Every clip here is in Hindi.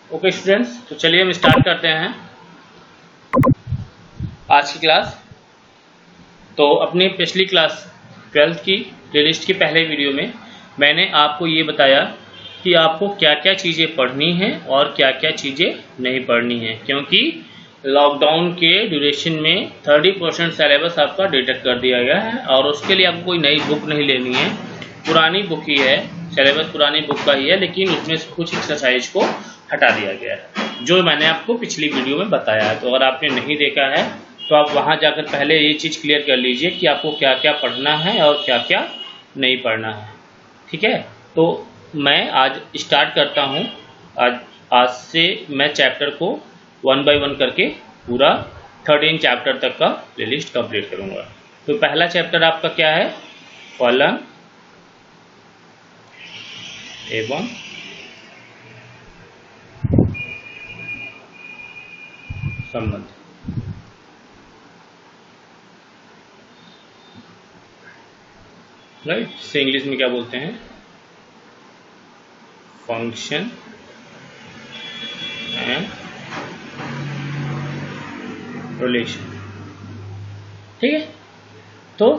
ओके स्टूडेंट्स, तो चलिए हम स्टार्ट करते हैं आज की क्लास। तो अपनी पिछली क्लास 12th की प्लेलिस्ट की पहले वीडियो में मैंने आपको ये बताया कि आपको क्या क्या चीज़ें पढ़नी हैं और क्या क्या चीज़ें नहीं पढ़नी हैं, क्योंकि लॉकडाउन के ड्यूरेशन में 30% सिलेबस आपका डिटेक्ट कर दिया गया है और उसके लिए आपको कोई नई बुक नहीं लेनी है, पुरानी बुक ही है, सिलेबस पुरानी बुक का ही है, लेकिन उसमें से कुछ एक्सरसाइज को हटा दिया गया है जो मैंने आपको पिछली वीडियो में बताया है। तो अगर आपने नहीं देखा है तो आप वहां जाकर पहले ये चीज़ क्लियर कर लीजिए कि आपको क्या क्या पढ़ना है और क्या क्या नहीं पढ़ना है। ठीक है, तो मैं आज स्टार्ट करता हूँ। आज से मैं चैप्टर को 1 बाय 1 करके पूरा 13 चैप्टर तक का प्लेलिस्ट कंप्लीट करूँगा। तो पहला चैप्टर आपका क्या है? फलन एवं संबंध। राइट, से इंग्लिश में क्या बोलते हैं? Function and relation. ठीक है, तो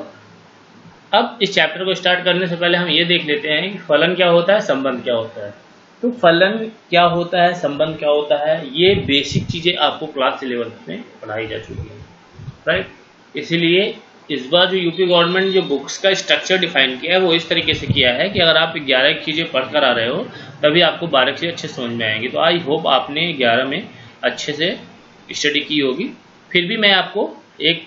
अब इस चैप्टर को स्टार्ट करने से पहले हम ये देख लेते हैं कि फलन क्या होता है, संबंध क्या होता है। तो फलन क्या होता है, संबंध क्या होता है, ये बेसिक चीज़ें आपको क्लास 11th में पढ़ाई जा चुकी है। राइट, इसीलिए इस बार जो यूपी गवर्नमेंट ने जो बुक्स का स्ट्रक्चर डिफाइन किया है वो इस तरीके से किया है कि अगर आप 11 चीज़ें पढ़ कर आ रहे हो तभी आपको 12 चीज़ें अच्छे समझ में आएंगी। तो आई होप आपने 11 में अच्छे से स्टडी की होगी। फिर भी मैं आपको एक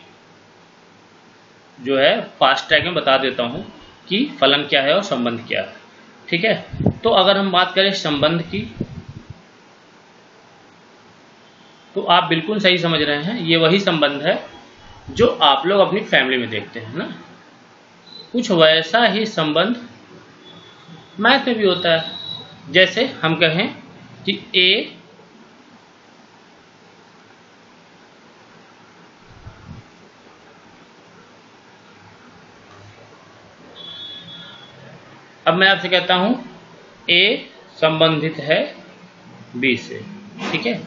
जो है फास्ट ट्रैक में बता देता हूँ कि फलन क्या है और संबंध क्या है। ठीक है, तो अगर हम बात करें संबंध की तो आप बिल्कुल सही समझ रहे हैं, ये वही संबंध है जो आप लोग अपनी फैमिली में देखते हैं ना। कुछ वैसा ही संबंध मैथ में भी होता है। जैसे हम कहें कि ए अब मैं आपसे कहता हूं ए संबंधित है बी से। ठीक है,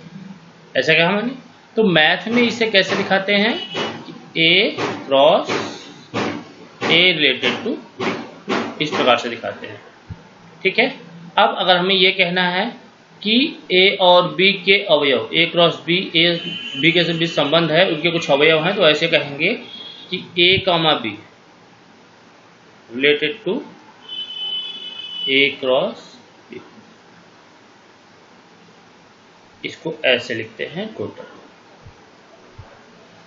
ऐसा कहा मैंने। तो मैथ में इसे कैसे दिखाते हैं कि A cross A related to B, इस प्रकार से दिखाते हैं। ठीक है, अब अगर हमें ये कहना है कि ए और बी के अवयव, ए क्रॉस बी, ए बी के बीच संबंध है, उनके कुछ अवयव हैं, तो ऐसे कहेंगे कि A comma B related to A cross B. इसको ऐसे लिखते हैं टोटल।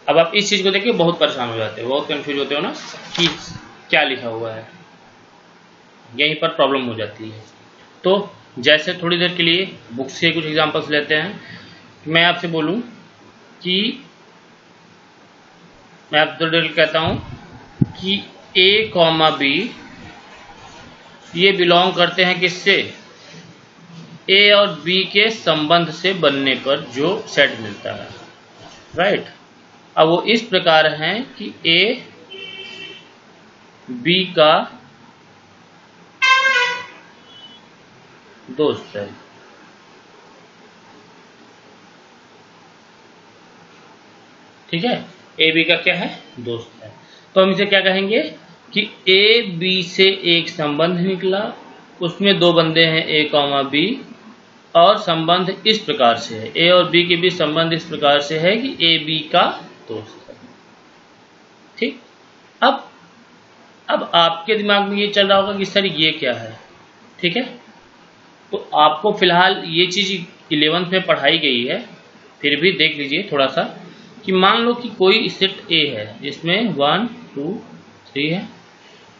अब आप इस चीज को देखिए बहुत परेशान हो जाते हो, बहुत कंफ्यूज होते हो ना कि क्या लिखा हुआ है, यहीं पर प्रॉब्लम हो जाती है। तो जैसे थोड़ी देर के लिए बुक से कुछ एग्जांपल्स लेते हैं। मैं आपसे बोलूं कि मैं आपसे थोड़ी देर कहता हूं कि ए कॉमा बी ये बिलोंग करते हैं किससे? ए और बी के संबंध से बनने पर जो सेट मिलता है। राइट, अब वो इस प्रकार हैं कि ए बी का दोस्त है। ठीक है, ए बी का क्या है? दोस्त है। तो हम इसे क्या कहेंगे कि ए बी से एक संबंध निकला, उसमें दो बंदे हैं ए कॉमा बी, और संबंध इस प्रकार से है, ए और बी के बीच संबंध इस प्रकार से है कि ए बी का दोस्त है। ठीक, अब आपके दिमाग में ये चल रहा होगा कि सर ये क्या है। ठीक है, तो आपको फिलहाल ये चीज 11th में पढ़ाई गई है, फिर भी देख लीजिए थोड़ा सा कि मान लो कि कोई सेट ए है जिसमें 1 2 3 है।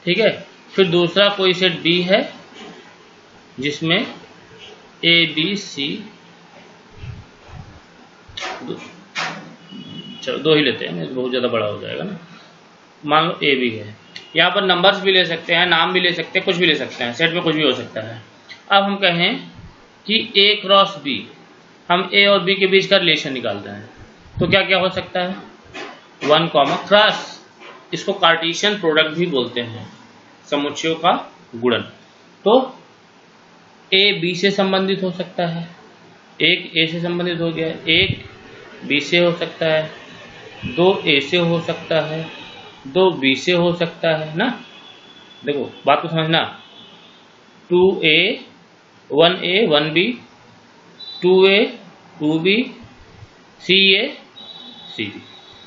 ठीक है, फिर दूसरा कोई सेट बी है जिसमें ए बी सी, चलो 2 ही लेते हैं, बहुत ज़्यादा बड़ा हो जाएगा ना। मान लो ए बी है, यहाँ पर नंबर्स भी ले सकते हैं, नाम भी ले सकते हैं, कुछ भी ले सकते हैं, सेट में कुछ भी हो सकता है। अब हम कहें कि ए क्रॉस बी, हम ए और बी के बीच का रिलेशन निकाल रहे हैं, तो क्या क्या हो सकता है? 1 कॉमा क्रॉस, इसको कार्टेशियन प्रोडक्ट भी बोलते हैं, समुच्चयों का गुणन। तो ए बी से संबंधित हो सकता है, एक ए से संबंधित हो गया, एक बी से हो सकता है, दो ए से हो सकता है, दो बी से हो सकता है ना। देखो बात को समझना, 2A 1A 1B, 2A 2B, CA CB।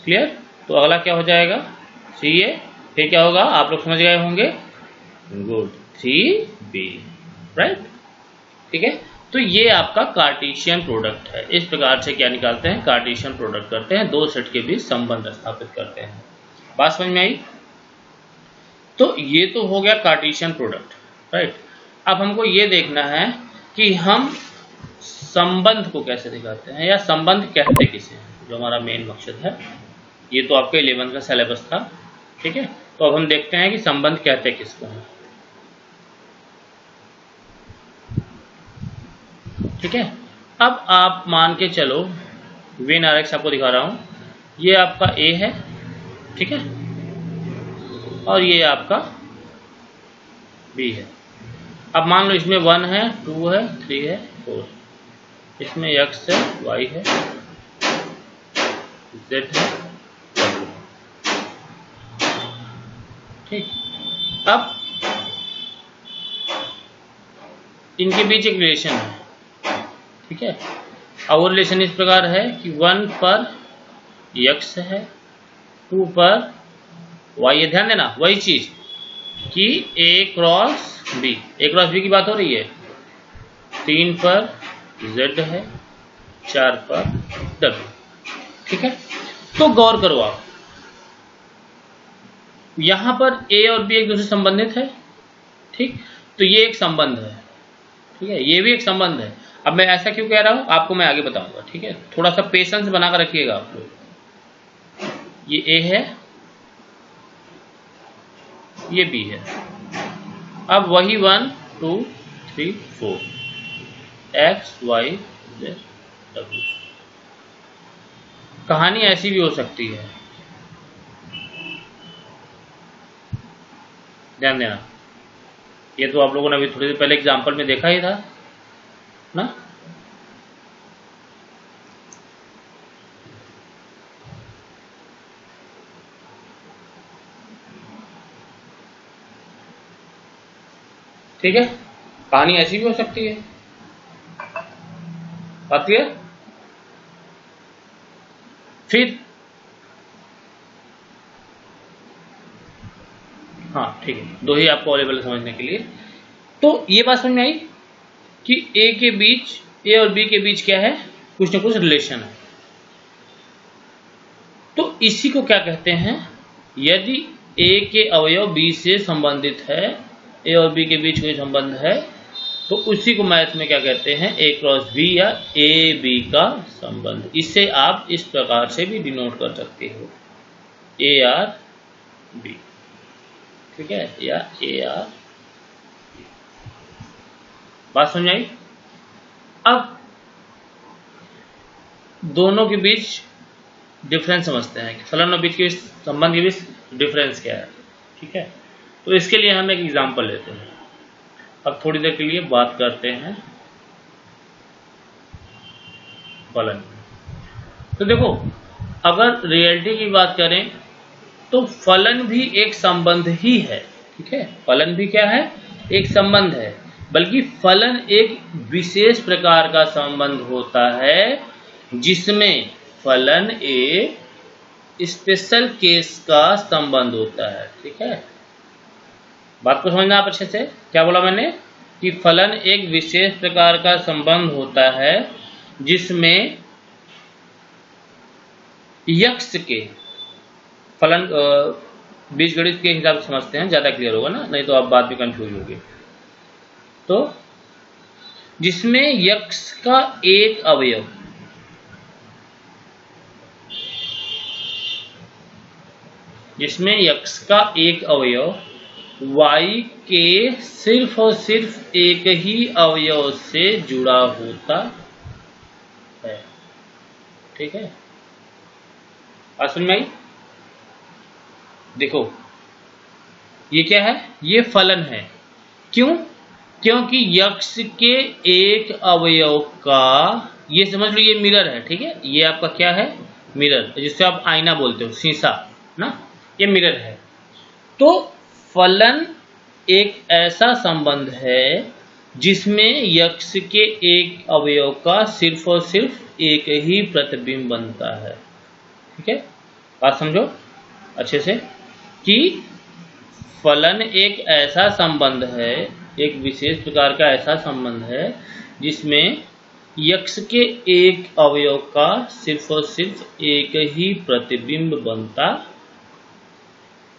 Clear? तो अगला क्या हो जाएगा, CA, फिर क्या होगा आप लोग समझ गए होंगे, गुड, 3B, राइट। ठीक है, तो ये आपका कार्टेशियन प्रोडक्ट है। इस प्रकार से क्या निकालते हैं, कार्टेशियन प्रोडक्ट करते हैं, दो सेट के बीच संबंध स्थापित करते हैं। बात समझ में आई? तो ये तो हो गया कार्टेशियन प्रोडक्ट, राइट। अब हमको ये देखना है कि हम संबंध को कैसे दिखाते हैं, या संबंध कहते किसे हैं, जो हमारा मेन मकसद है। ये तो आपके 11th का सिलेबस था, ठीक है। तो अब हम देखते हैं कि संबंध कहते किसको हैं। ठीक है, अब आप मान के चलो, वेन आरेख आपको दिखा रहा हूं, ये आपका ए है, ठीक है, और ये आपका बी है। अब मान लो इसमें 1 है, 2 है, 3 है, 4, इसमें x है, y है, z है, w है। ठीक, अब इनके बीच एक रिलेशन है, ठीक है। और रिलेशन इस प्रकार है कि 1 पर x है, 2 पर y है। ध्यान देना वही चीज कि a क्रॉस b, की बात हो रही है, 3 पर z है, 4 पर w। ठीक है, तो गौर करो आप, यहां पर a और b एक दूसरे से संबंधित है, ठीक। तो ये एक संबंध है, ठीक है, ये भी एक संबंध है। अब मैं ऐसा क्यों कह रहा हूं आपको मैं आगे बताऊंगा, ठीक है। थोड़ा सा पेशेंस बनाकर रखिएगा आप लोग। ये a है, ये b है। अब वही 1 2 3 4 x y z w। कहानी ऐसी भी हो सकती है, ध्यान देना। ये तो आप लोगों ने अभी थोड़ी देर पहले एग्जाम्पल में देखा ही था ना। ठीक है, कहानी ऐसी भी हो सकती है, बात क्लियर। फिर हाँ ठीक है, दो ही आपको अवेलेबल समझने के लिए। तो ये बात समझ में आई कि ए और बी के बीच क्या है, कुछ ना कुछ रिलेशन है। तो इसी को क्या कहते हैं, यदि ए के अवयव बी से संबंधित है, ए और बी के बीच कोई संबंध है, तो उसी को मैथ में क्या कहते हैं, ए क्रॉस बी या ए बी का संबंध। इसे आप इस प्रकार से भी डिनोट कर सकते हो, ए आर बी, ठीक है, या ए आर। बात समझ आई? अब दोनों के बीच डिफरेंस समझते हैं कि फलन और बीच के संबंध के बीच डिफरेंस क्या है, ठीक है। तो इसके लिए हम एक एग्जांपल लेते हैं। अब थोड़ी देर के लिए बात करते हैं फलन। तो देखो, अगर रियलिटी की बात करें तो फलन भी एक संबंध ही है, ठीक है। फलन भी क्या है, एक संबंध है, बल्कि फलन एक विशेष प्रकार का संबंध होता है जिसमें फलन एक स्पेशल केस का संबंध होता है, ठीक है। बात को समझना आप अच्छे से। क्या बोला मैंने कि फलन एक विशेष प्रकार का संबंध होता है जिसमें यक्ष के फलन, बीजगणित के हिसाब से समझते हैं, ज्यादा क्लियर होगा ना, नहीं तो आप बाद में कंफ्यूज होगे। तो जिसमें यक्ष का एक अवयव y के सिर्फ और सिर्फ एक ही अवयव से जुड़ा होता है, ठीक है। बात समझ में आई? देखो ये क्या है, ये फलन है। क्यों? क्योंकि यक्ष के एक अवयव का, ये समझ लो ये मिरर है, ठीक है, ये आपका क्या है, मिरर, जिससे आप आईना बोलते हो, शीशा ना, ये मिरर है। तो फलन एक ऐसा संबंध है जिसमें यक्ष के एक अवयव का सिर्फ और सिर्फ एक ही प्रतिबिंब बनता है। ठीक है, बात समझो अच्छे से, कि फलन एक ऐसा संबंध है, एक विशेष प्रकार का ऐसा संबंध है जिसमें यक्ष के एक अवयव का सिर्फ और सिर्फ एक ही प्रतिबिंब बनता,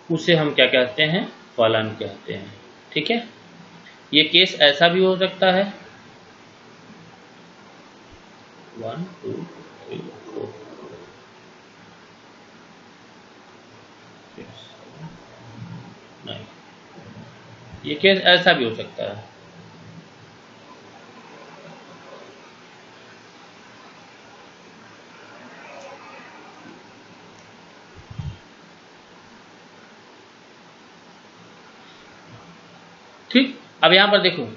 उसे हम क्या कहते हैं, फलन कहते हैं। ठीक है, ये केस ऐसा भी हो सकता है 1 2 3 4 6 7 9, ये केस ऐसा भी हो सकता है। ठीक, अब यहां पर देखो,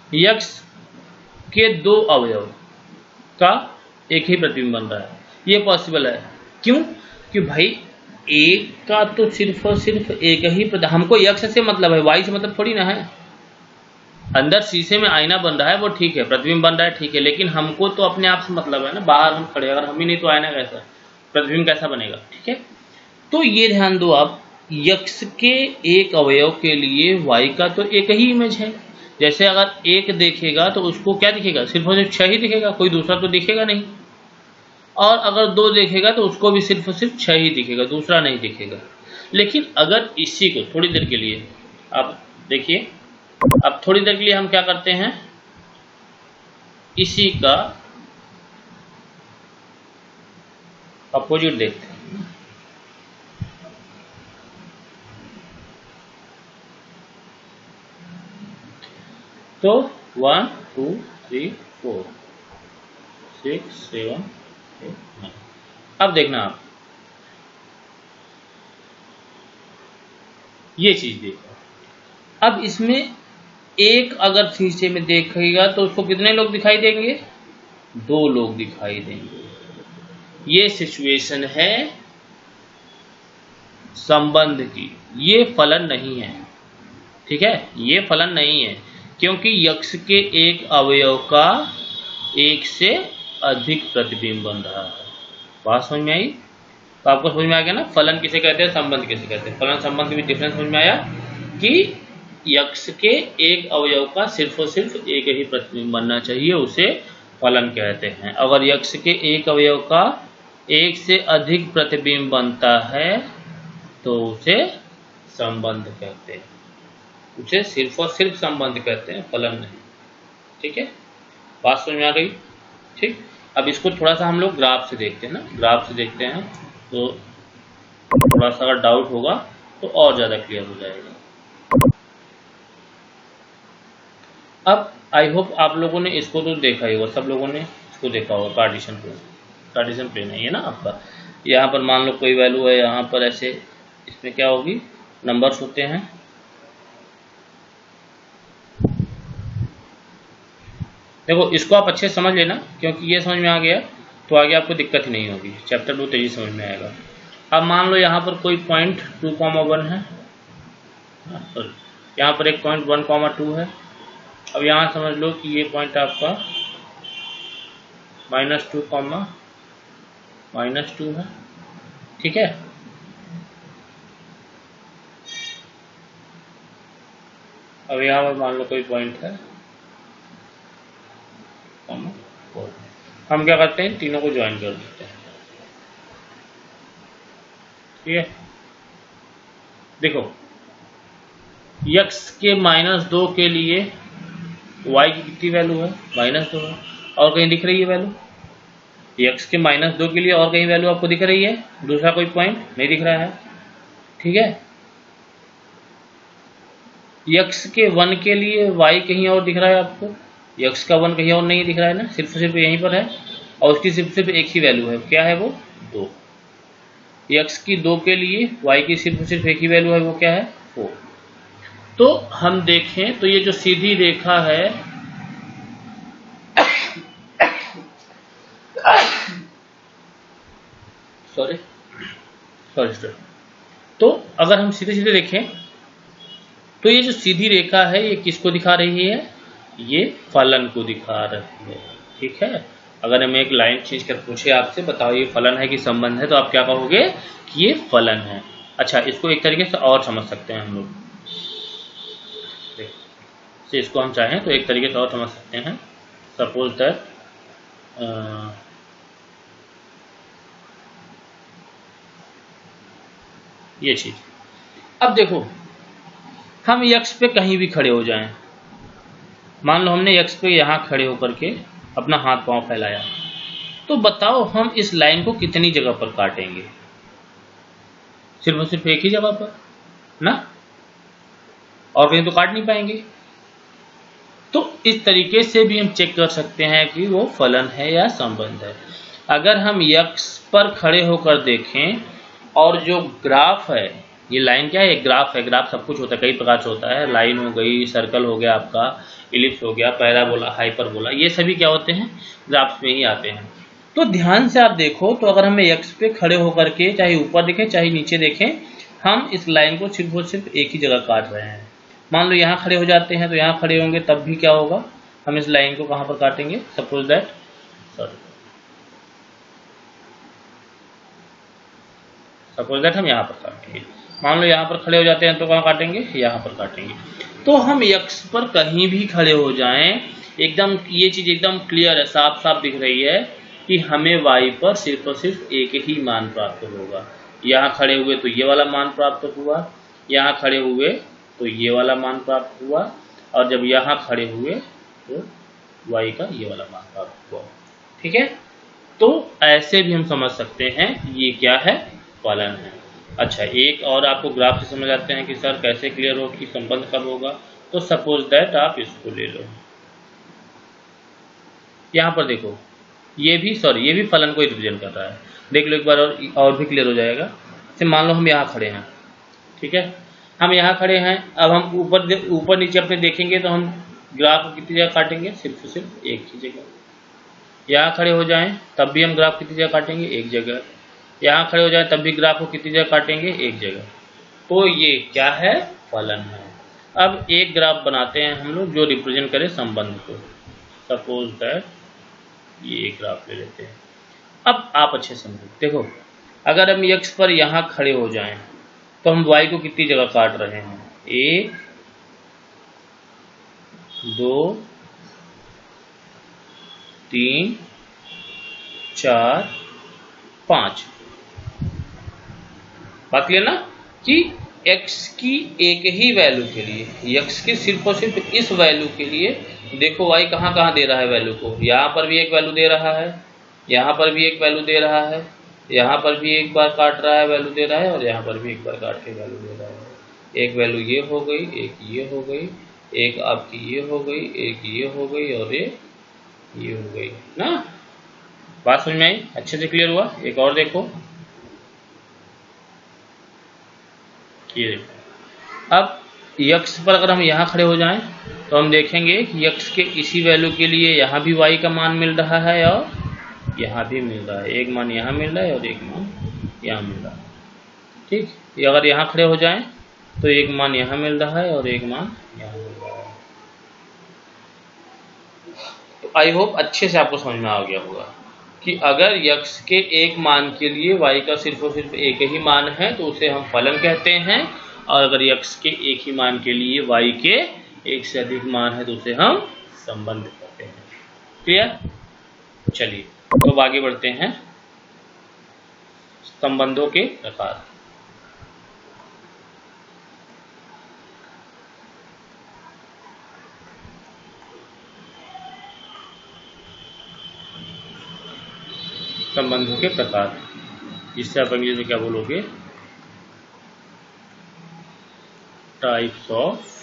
यक्ष के दो अवयव का एक ही प्रतिबिंब बन रहा है, ये पॉसिबल है। क्यों? कि भाई एक का तो सिर्फ और सिर्फ एक ही हमको यक्ष से मतलब है, वाई से मतलब थोड़ी ना है। अंदर शीशे में आईना बन रहा है वो ठीक है, प्रतिबिंब बन रहा है ठीक है, लेकिन हमको तो अपने आप से मतलब है ना, बाहर हम खड़े, अगर हम ही नहीं तो आईना कैसा, प्रतिबिंब कैसा बनेगा। ठीक है, तो ये ध्यान दो आप, यक्ष के एक अवयव के लिए वाई का तो एक ही इमेज है। जैसे अगर एक देखेगा तो उसको क्या दिखेगा, सिर्फ और सिर्फ 6 ही दिखेगा, कोई दूसरा तो दिखेगा नहीं। और अगर 2 देखेगा तो उसको भी सिर्फ और सिर्फ 6 ही दिखेगा, दूसरा नहीं दिखेगा। लेकिन अगर इसी को थोड़ी देर के लिए आप देखिए, अब थोड़ी देर के लिए हम क्या करते हैं, इसी का अपोजिट देखते हैं। तो 1 2 3 4 6 7 8 9, अब देखना आप ये चीज देखो, अब इसमें एक अगर शीशे में देखेगा तो उसको कितने लोग दिखाई देंगे, 2 लोग दिखाई देंगे। ये सिचुएशन है संबंध की, ये फलन नहीं है। ठीक है, ये फलन नहीं है, क्योंकि यक्ष के एक अवयव का एक से अधिक प्रतिबिंब बन रहा है। बात समझ में आई? तो आपको समझ में आ गया ना, फलन किसे कहते हैं, संबंध किसे कहते हैं। फलन संबंध के बीच डिफरेंस समझ में आया कि यक्ष के एक अवयव का सिर्फ और सिर्फ एक ही प्रतिबिंब बनना चाहिए, उसे फलन कहते हैं। अगर यक्ष के एक अवयव का एक से अधिक प्रतिबिंब बनता है तो उसे संबंध कहते हैं, उसे सिर्फ और सिर्फ संबंध कहते हैं, फलन नहीं। ठीक है, बात समझ में आ गई? ठीक, अब इसको थोड़ा सा हम लोग ग्राफ से देखते हैं ना, ग्राफ से देखते हैं तो थोड़ा सा अगर डाउट होगा तो और ज्यादा क्लियर हो जाएगा। अब आई होप आप लोगों ने इसको तो देखा ही होगा, सब लोगों ने इसको देखा होगा, कार्टेशियन प्लेन, कार्टेशियन प्लेन है ये ना आपका। यहाँ पर मान लो कोई वैल्यू है, यहाँ पर ऐसे इसमें क्या होगी, नंबर्स होते हैं। देखो इसको आप अच्छे समझ लेना, क्योंकि ये समझ में आ गया तो आगे आपको दिक्कत ही नहीं होगी, चैप्टर 2 तेजी समझ में आएगा। अब मान लो यहाँ पर कोई पॉइंट 2,1 है, यहाँ पर एक पॉइंट 1,2 है। अब यहाँ समझ लो कि ये पॉइंट आपका -2, -2 है। ठीक है, अब यहाँ पर मान लो कोई पॉइंट है 4, हम क्या करते हैं, तीनों को ज्वाइन कर देते हैं। ठीक है, देखो यक्स के -2 के लिए y की कितनी वैल्यू है, -2 है। और कहीं दिख रही है वैल्यू, यक्स के -2 के लिए और कहीं वैल्यू आपको दिख रही है, दूसरा कोई पॉइंट नहीं दिख रहा है। ठीक है, यक्स के 1 के लिए y कहीं और दिख रहा है आपको, यक्स का 1 कहीं और नहीं दिख रहा है ना, सिर्फ यहीं पर है, और उसकी सिर्फ एक ही वैल्यू है, क्या है वो, 2। यक्स की 2 के लिए y की सिर्फ एक ही वैल्यू है, वो क्या है, 4। तो हम देखें तो ये जो सीधी रेखा है, सॉरी, तो अगर हम सीधे सीधे देखें तो ये जो सीधी रेखा है ये किसको दिखा रही है? ये फलन को दिखा रही है। ठीक है, अगर हम एक लाइन खींच कर पूछे आपसे बताओ ये फलन है कि संबंध है, तो आप क्या कहोगे कि ये फलन है। अच्छा, इसको एक तरीके से और समझ सकते हैं हम लोग, इसको हम चाहें तो एक तरीके से और समझ सकते हैं। सपोज दैट ये चीज, अब देखो हम यक्ष पे कहीं भी खड़े हो जाएं, मान लो हमने यक्ष पे यहाँ खड़े होकर के अपना हाथ पांव फैलाया, तो बताओ हम इस लाइन को कितनी जगह पर काटेंगे? सिर्फ और सिर्फ एक ही जगह पर ना, और कहीं तो काट नहीं पाएंगे। तो इस तरीके से भी हम चेक कर सकते हैं कि वो फलन है या संबंध है। अगर हम यक्ष पर खड़े होकर देखें और जो ग्राफ है, ये लाइन क्या है? ग्राफ है। ग्राफ सब कुछ होता है, कई प्रकार से होता है। लाइन हो गई, सर्कल हो गया आपका, इलिप्स हो गया, पैराबोला, हाइपरबोला, ये सभी क्या होते हैं? ग्राफ्स में ही आते हैं। तो ध्यान से आप देखो, तो अगर हमें यक्ष पे खड़े होकर के चाहे ऊपर देखें चाहे नीचे देखें, हम इस लाइन को सिर्फ और सिर्फ एक ही जगह काट रहे हैं। मान लो यहाँ खड़े हो जाते हैं तो यहाँ खड़े होंगे, तब भी क्या होगा? हम इस लाइन को कहाँ पर काटेंगे? सपोज दैट हम यहाँ पर काटेंगे। मान लो यहाँ पर खड़े हो जाते हैं तो कहाँ काटेंगे? यहाँ पर काटेंगे। तो हम यक्ष पर कहीं भी खड़े हो जाएं, एकदम ये चीज एकदम क्लियर है, साफ साफ दिख रही है कि हमें y पर सिर्फ और सिर्फ एक ही मान प्राप्त होगा। यहाँ खड़े हुए तो ये वाला मान प्राप्त हुआ, यहाँ खड़े हुए तो ये वाला मान प्राप्त हुआ, और जब यहाँ खड़े हुए तो y का ये वाला मान प्राप्त हुआ। ठीक है, तो ऐसे भी हम समझ सकते हैं ये क्या है? फलन है। अच्छा, एक और आपको ग्राफ से समझ आते हैं कि सर कैसे क्लियर हो कि संबंध कब होगा। तो सपोज दैट आप इसको ले लो, यहाँ पर देखो, ये भी फलन को रिप्रेजेंट कर रहा है। देख लो एक बार और भी क्लियर हो जाएगा। जैसे मान लो हम यहाँ खड़े हैं, ठीक है, हम यहाँ खड़े हैं, अब हम ऊपर नीचे अपने देखेंगे तो हम ग्राफ को कितनी जगह काटेंगे? सिर्फ और सिर्फ एक ही जगह। यहाँ खड़े हो जाएं तब भी हम ग्राफ कितनी जगह काटेंगे? एक जगह। यहाँ खड़े हो जाए तब भी ग्राफ को कितनी जगह काटेंगे? एक जगह। तो ये क्या है? फलन है। अब एक ग्राफ बनाते हैं हम लोग जो रिप्रेजेंट करे संबंध को। सपोज दैट ये एक ग्राफ ले लेते हैं। अब आप अच्छे समझो, देखो अगर हम यक्ष पर यहाँ खड़े हो जाएं तो हम y को कितनी जगह काट रहे हैं? 1 2 3 4 5। बात क्लियर ना कि x की एक ही वैल्यू के लिए, x के सिर्फ और सिर्फ इस वैल्यू के लिए देखो y कहाँ कहाँ दे रहा है वैल्यू को। यहाँ पर भी एक वैल्यू दे रहा है, यहाँ पर भी एक वैल्यू दे रहा है, यहाँ पर भी एक बार काट रहा है वैल्यू दे रहा है, और यहाँ पर भी एक बार काट के वैल्यू दे रहा है। एक वैल्यू ये हो गई, एक ये हो गई, एक आपकी ये हो गई, एक ये हो गई, और ये हो गई ना। बात समझ में आई? अच्छे से क्लियर हुआ? एक और देखो, ये देखो, अब यक्ष पर अगर हम यहाँ खड़े हो जाएं तो हम देखेंगे कि यक्ष के इसी वैल्यू के लिए यहाँ भी y का मान मिल रहा है और यहाँ भी मिल रहा है। एक मान यहाँ मिल रहा है और एक मान यहाँ मिल रहा है। ठीक, ये अगर यहाँ खड़े हो जाएं तो एक मान यहाँ मिल रहा है और एक मान यहाँ मिल रहा है। तो आई होप अच्छे से आपको समझ में आ गया होगा कि अगर यक्ष के एक मान के लिए y का सिर्फ और सिर्फ एक ही मान है तो उसे हम फलन कहते हैं, और अगर यक्ष के एक ही मान के लिए y के एक से अधिक मान है तो उसे हम संबंध कहते हैं। क्लियर? चलिए तो अब आगे बढ़ते हैं संबंधों के प्रकार। संबंधों के प्रकार, जिससे आप अंग्रेजी में क्या बोलोगे? Types of.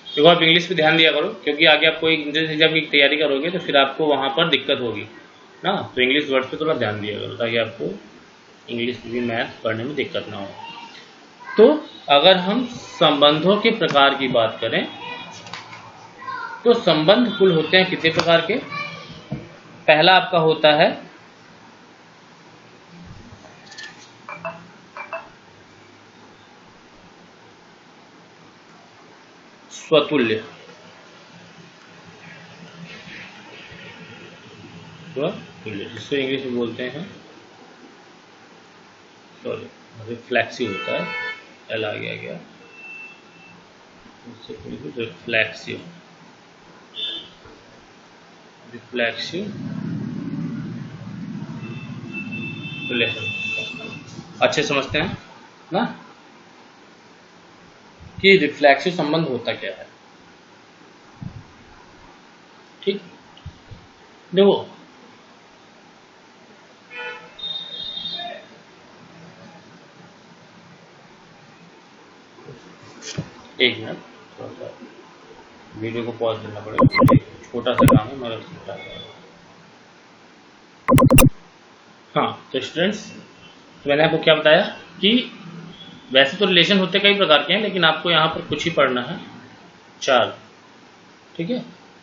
देखो आप इंग्लिश पे ध्यान दिया करो, क्योंकि आगे आप कोई एंट्रेंस एग्जाम की तैयारी करोगे तो फिर आपको वहाँ पर दिक्कत होगी ना। तो इंग्लिश वर्ड पे थोड़ा ध्यान दिया करो ताकि आपको इंग्लिश भी मैथ पढ़ने में दिक्कत ना हो। तो अगर हम संबंधों के प्रकार की बात करें तो संबंध कुल होते हैं कितने प्रकार के। पहला आपका होता है स्वतुल्य, जिसको इंग्लिश में बोलते हैं रिफ्लेक्सिव होता है, एल आ गया रिफ्लेक्सिव रिलेशन। अच्छे समझते हैं ना कि रिफ्लेक्सिव संबंध होता क्या है। ठीक, देखो एक मिनट, थोड़ा सा वीडियो को पॉज करना पड़ेगा, छोटा सा काम है मगर छोटा है। हाँ तो स्टूडेंट्स, तो मैंने आपको क्या बताया कि वैसे तो रिलेशन होते कई प्रकार के हैं, लेकिन आपको यहाँ पर कुछ ही पढ़ना है, 4। ठीक है,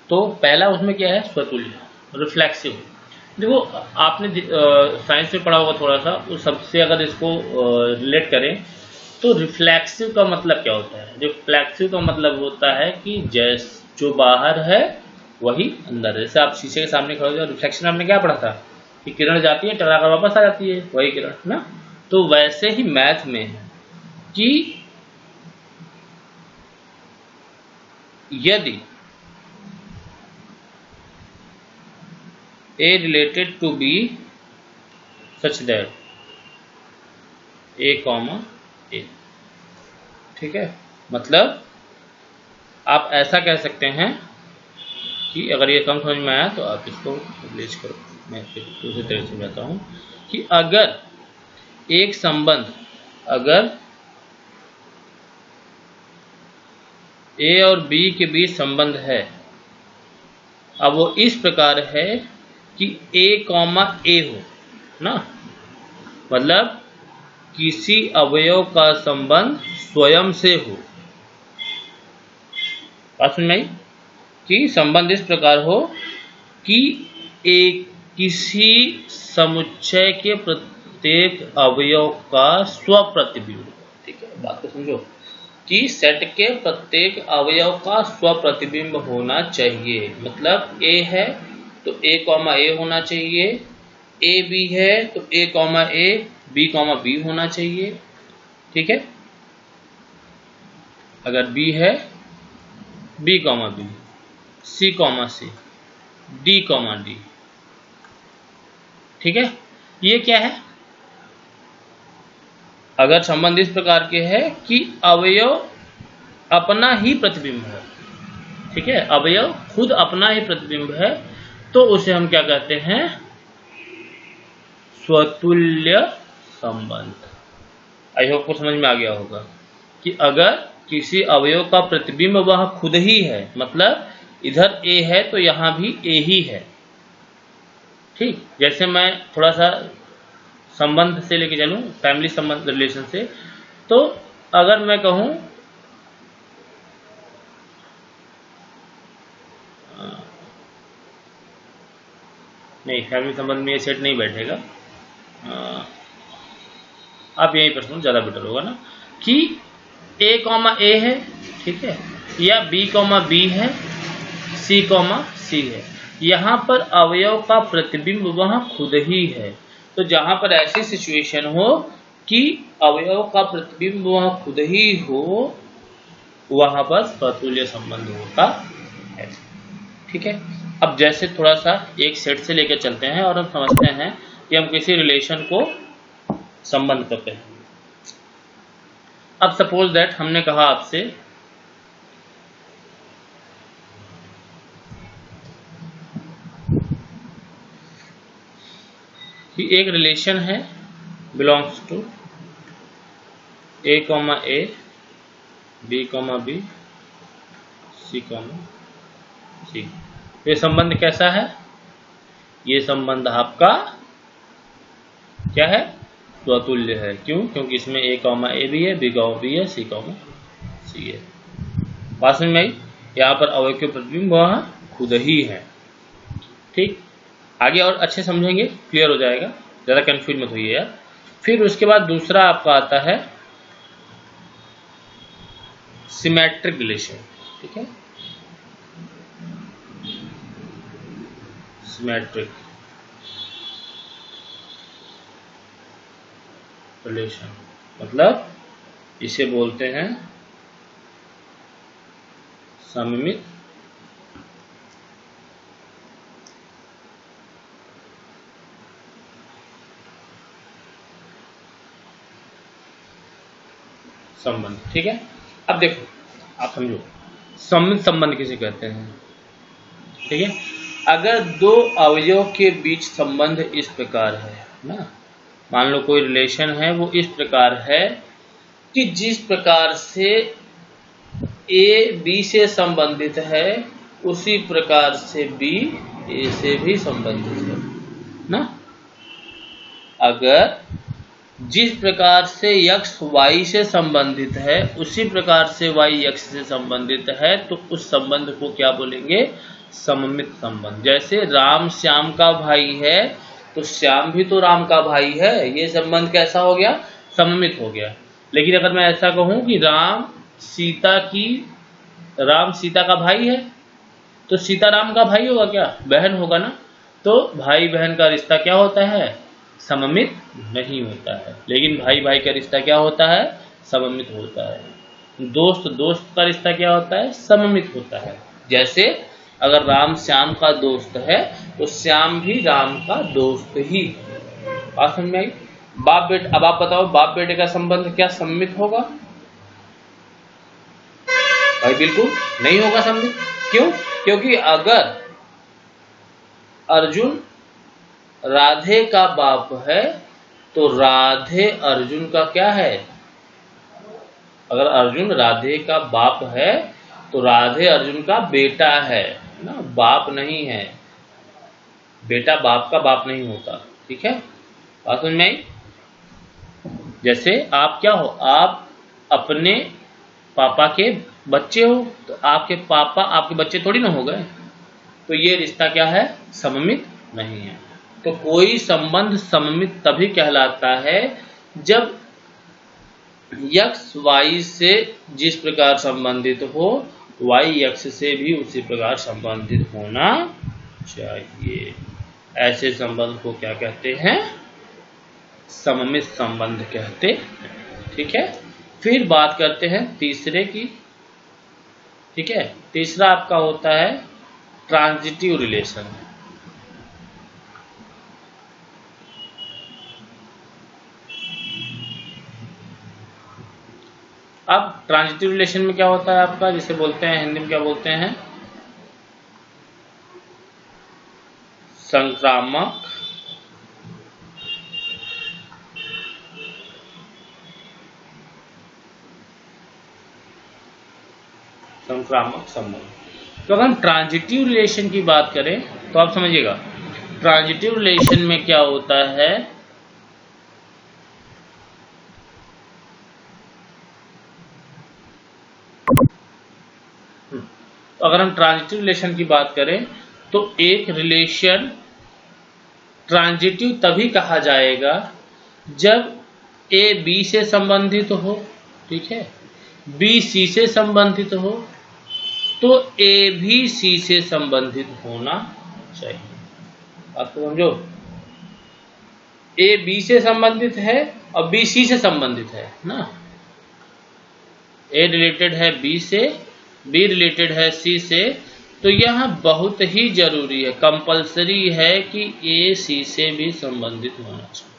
तो पहला उसमें क्या है, स्वतुल्य, रिफ्लेक्सिव। देखो आपने साइंस में पढ़ा होगा थोड़ा सा, उस सबसे अगर इसको रिलेट करें तो रिफ्लेक्सिव का मतलब क्या होता है। रिफ्लेक्सिव का मतलब होता है कि जो बाहर है वही अंदर है। जैसे आप शीशे के सामने खड़े हो, रिफ्लेक्शन आपने क्या पढ़ा था कि किरण जाती है टकरा कर वापस आ जाती है, वही किरण ना। तो वैसे ही मैथ में है कि यदि A related to B such that A, A, ठीक है, मतलब आप ऐसा कह सकते हैं कि अगर ये कम समझ में आया तो आप इसको रिलीज करो। मैं फिर दूसरी तरह से बताता हूँ कि अगर एक संबंध, अगर A और B के बीच संबंध है, अब वो इस प्रकार है कि A, A हो ना, मतलब किसी अवयव का संबंध स्वयं से हो। बात समझ में आई कि संबंध इस प्रकार हो कि एक किसी समुच्चय के प्रत्येक अवयव का स्वप्रतिबिंब। ठीक है, बात को समझो कि सेट के प्रत्येक अवयव का स्वप्रतिबिंब होना चाहिए। मतलब A है तो A, A होना चाहिए, A B है तो A, A, B, B होना चाहिए। ठीक है, अगर B है B, B, C, C, D, D। ठीक है, ये क्या है, अगर संबंध इस प्रकार के है कि अवयव अपना ही प्रतिबिंब है। ठीक है, अवयव खुद अपना ही प्रतिबिंब है, तो उसे हम क्या कहते हैं, स्वतुल्य संबंध। आई होप को समझ में आ गया होगा कि अगर किसी अवयव का प्रतिबिंब वह खुद ही है, मतलब इधर A है तो यहाँ भी A ही है। ठीक, जैसे मैं थोड़ा सा संबंध से लेके चलूं, फैमिली संबंध, रिलेशन से, तो अगर मैं कहूं नहीं, फैमिली संबंध में ये सेट नहीं बैठेगा, आप यहीं पर सुनो, ज़्यादा बेटर होगा ना, कि A, A है, ठीक है, या B, B है, C, C है। यहाँ पर अवयव का प्रतिबिंब वह खुद ही है। तो जहाँ पर ऐसी सिचुएशन हो कि अवयव का प्रतिबिंब वह खुद ही हो, वहाँ पर स्वतुल्य संबंध होता है। ठीक है, अब जैसे थोड़ा सा एक सेट से लेकर चलते हैं और हम समझते हैं कि हम किसी रिलेशन को संबंध करते हैं। अब सपोज दैट हमने कहा आपसे कि एक रिलेशन है belongs to A, A, B, B, C, C। ये संबंध कैसा है, ये संबंध आपका क्या है, तो अतुल्य है। क्यों? क्योंकि इसमें a कॉमा ए भी है, b कॉमा बी है, c कॉमा सी है। बात समझ में आई? यहाँ पर अवयव के प्रतिबिंब वहाँ खुद ही है। ठीक, आगे और अच्छे समझेंगे, क्लियर हो जाएगा, ज़्यादा कंफ्यूज मत होइए यार। फिर उसके बाद दूसरा आपका आता है सिमेट्रिक रिलेशन। ठीक है, सिमेट्रिक रिलेशन मतलब इसे बोलते हैं सममित संबंध। ठीक है, अब देखो, आप समझो सममित संबंध किसे कहते हैं। ठीक है, अगर दो अवयव के बीच संबंध इस प्रकार है ना, मान लो कोई रिलेशन है, वो इस प्रकार है कि जिस प्रकार से ए बी से संबंधित है उसी प्रकार से बी ए से भी संबंधित है ना। अगर जिस प्रकार से x y से संबंधित है उसी प्रकार से y x से संबंधित है तो उस संबंध को क्या बोलेंगे? सममित संबंध। जैसे राम श्याम का भाई है तो श्याम भी तो राम का भाई है, ये संबंध कैसा हो गया? सममित हो गया। लेकिन अगर मैं ऐसा कहूं कि राम सीता का भाई है तो सीता राम का भाई होगा क्या? बहन होगा ना। तो भाई बहन का रिश्ता क्या होता है? सममित नहीं होता है। लेकिन भाई भाई का रिश्ता क्या होता है? सममित होता है। दोस्त दोस्त का रिश्ता क्या होता है? सममित होता है। जैसे अगर राम श्याम का दोस्त है तो श्याम भी राम का दोस्त ही। बात समझ में आई? बाप बेटे, अब आप बताओ बाप बेटे का संबंध क्या सममित होगा? भाई बिल्कुल नहीं होगा सममित। क्यों? क्योंकि अगर अर्जुन राधे का बाप है तो राधे अर्जुन का क्या है? अगर अर्जुन राधे का बाप है तो राधे अर्जुन का बेटा है ना, बाप नहीं है। बेटा बाप का बाप नहीं होता। ठीक है, बात समझ में आई? जैसे आप क्या हो? आप अपने पापा के बच्चे हो तो आपके पापा आपके बच्चे थोड़ी ना हो गए। तो ये रिश्ता क्या है? सममित नहीं है। तो कोई संबंध सममित तभी कहलाता है जब x y से जिस प्रकार संबंधित हो y x से भी उसी प्रकार संबंधित होना चाहिए। ऐसे संबंध को क्या कहते हैं? सममित संबंध कहते हैं। ठीक है, फिर बात करते हैं तीसरे की। ठीक है, तीसरा आपका होता है ट्रांजिटिव रिलेशन। अब ट्रांजिटिव रिलेशन में क्या होता है आपका, जिसे बोलते हैं हिंदी में क्या बोलते हैं? संक्रामक संबंध। तो अगर हम ट्रांजिटिव रिलेशन की बात करें तो आप समझिएगा ट्रांजिटिव रिलेशन में क्या होता है? तो अगर हम ट्रांजिटिव रिलेशन की बात करें तो एक रिलेशन ट्रांजिटिव तभी कहा जाएगा जब ए बी से संबंधित हो, ठीक है, बी सी से संबंधित हो तो ए भी सी से संबंधित होना चाहिए। आपको समझो, ए बी से संबंधित है और बी सी से संबंधित है ना। ए रिलेटेड है बी से, बी रिलेटेड है सी से, तो यह बहुत ही जरूरी है, कंपलसरी है कि ए सी से भी संबंधित होना चाहिए।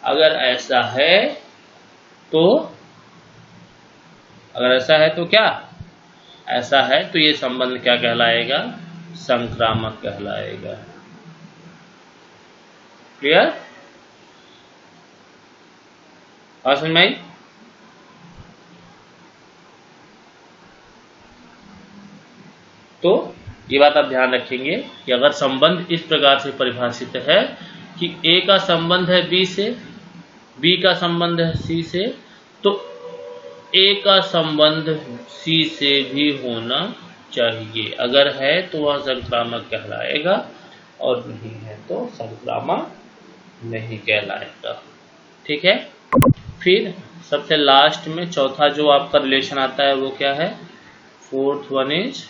अगर ऐसा है तो क्या? ऐसा है तो ये संबंध क्या कहलाएगा? संक्रामक कहलाएगा। क्लियर? बात समझ में आई? तो ये बात आप ध्यान रखेंगे कि अगर संबंध इस प्रकार से परिभाषित है कि ए का संबंध है बी से बी का संबंध है सी से, तो ए का संबंध सी से भी होना चाहिए। अगर है तो वह संक्रामक कहलाएगा और नहीं है तो संक्रामक नहीं कहलाएगा। ठीक है। फिर सबसे लास्ट में चौथा जो आपका रिलेशन आता है वो क्या है? Fourth one is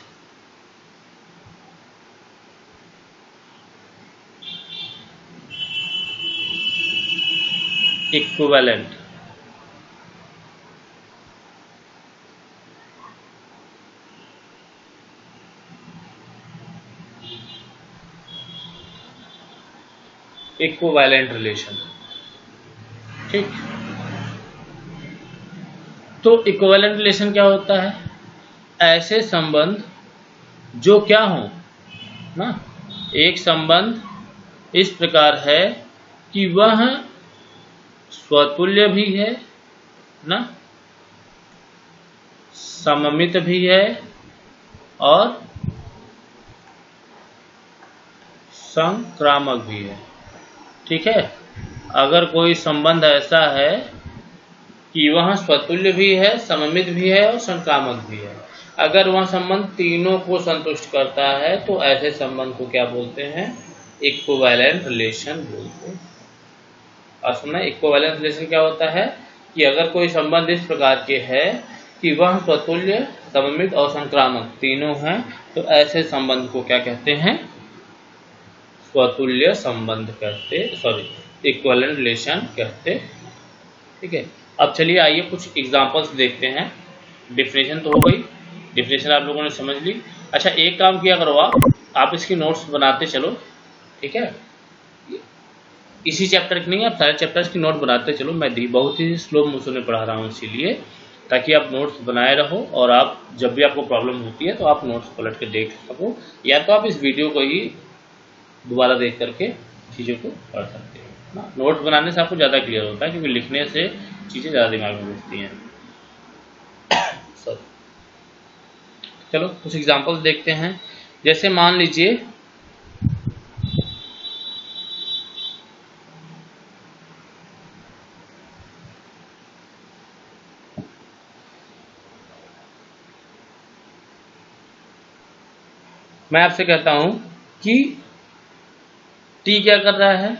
equivalent. Equivalent relation. ठीक। तो इक्विवेलेंट रिलेशन क्या होता है? ऐसे संबंध जो क्या हो ना, एक संबंध इस प्रकार है कि वह स्वतुल्य भी है ना, सममित भी है और संक्रामक भी है। ठीक है। अगर कोई संबंध ऐसा है कि वह स्वतुल्य भी है, सममित भी है और संक्रामक भी है, अगर वह संबंध तीनों को संतुष्ट करता है तो ऐसे संबंध को क्या बोलते हैं? इक्विवेलेंट रिलेशन बोलते हैं। और सुनना, इक्विवेलेंट रिलेशन क्या होता है कि अगर कोई संबंध इस प्रकार के है कि वह स्वतुल्य, सममित और संक्रामक तीनों हैं, तो ऐसे संबंध को क्या कहते हैं? स्वतुल्य संबंध कहते, इक्विवेलेंट रिलेशन कहते। ठीक है। अब चलिए आइए कुछ एग्जांपल्स देखते हैं। डेफिनेशन तो हो गई, डेफिनेशन आप लोगों ने समझ ली। अच्छा, एक काम किया करो, आप इसकी नोट्स बनाते चलो। ठीक है। इसी चैप्टर की नहीं, आप सारे चैप्टर्स की नोट बनाते चलो। मैं बहुत ही स्लो मोशन में पढ़ा रहा हूँ इसीलिए, ताकि आप नोट्स बनाए रहो और आप जब भी आपको प्रॉब्लम होती है तो आप नोट्स पलट के देख सको, या तो आप इस वीडियो को ही दोबारा देख करके चीज़ों को पढ़ सकते हो ना। नोट्स बनाने से आपको ज़्यादा क्लियर होता है, क्योंकि लिखने से चीज़ें ज़्यादा दिमाग में घुसती हैं। चलो कुछ एग्जांपल्स देखते हैं। जैसे मान लीजिए मैं आपसे कहता हूं कि टी क्या कर रहा है?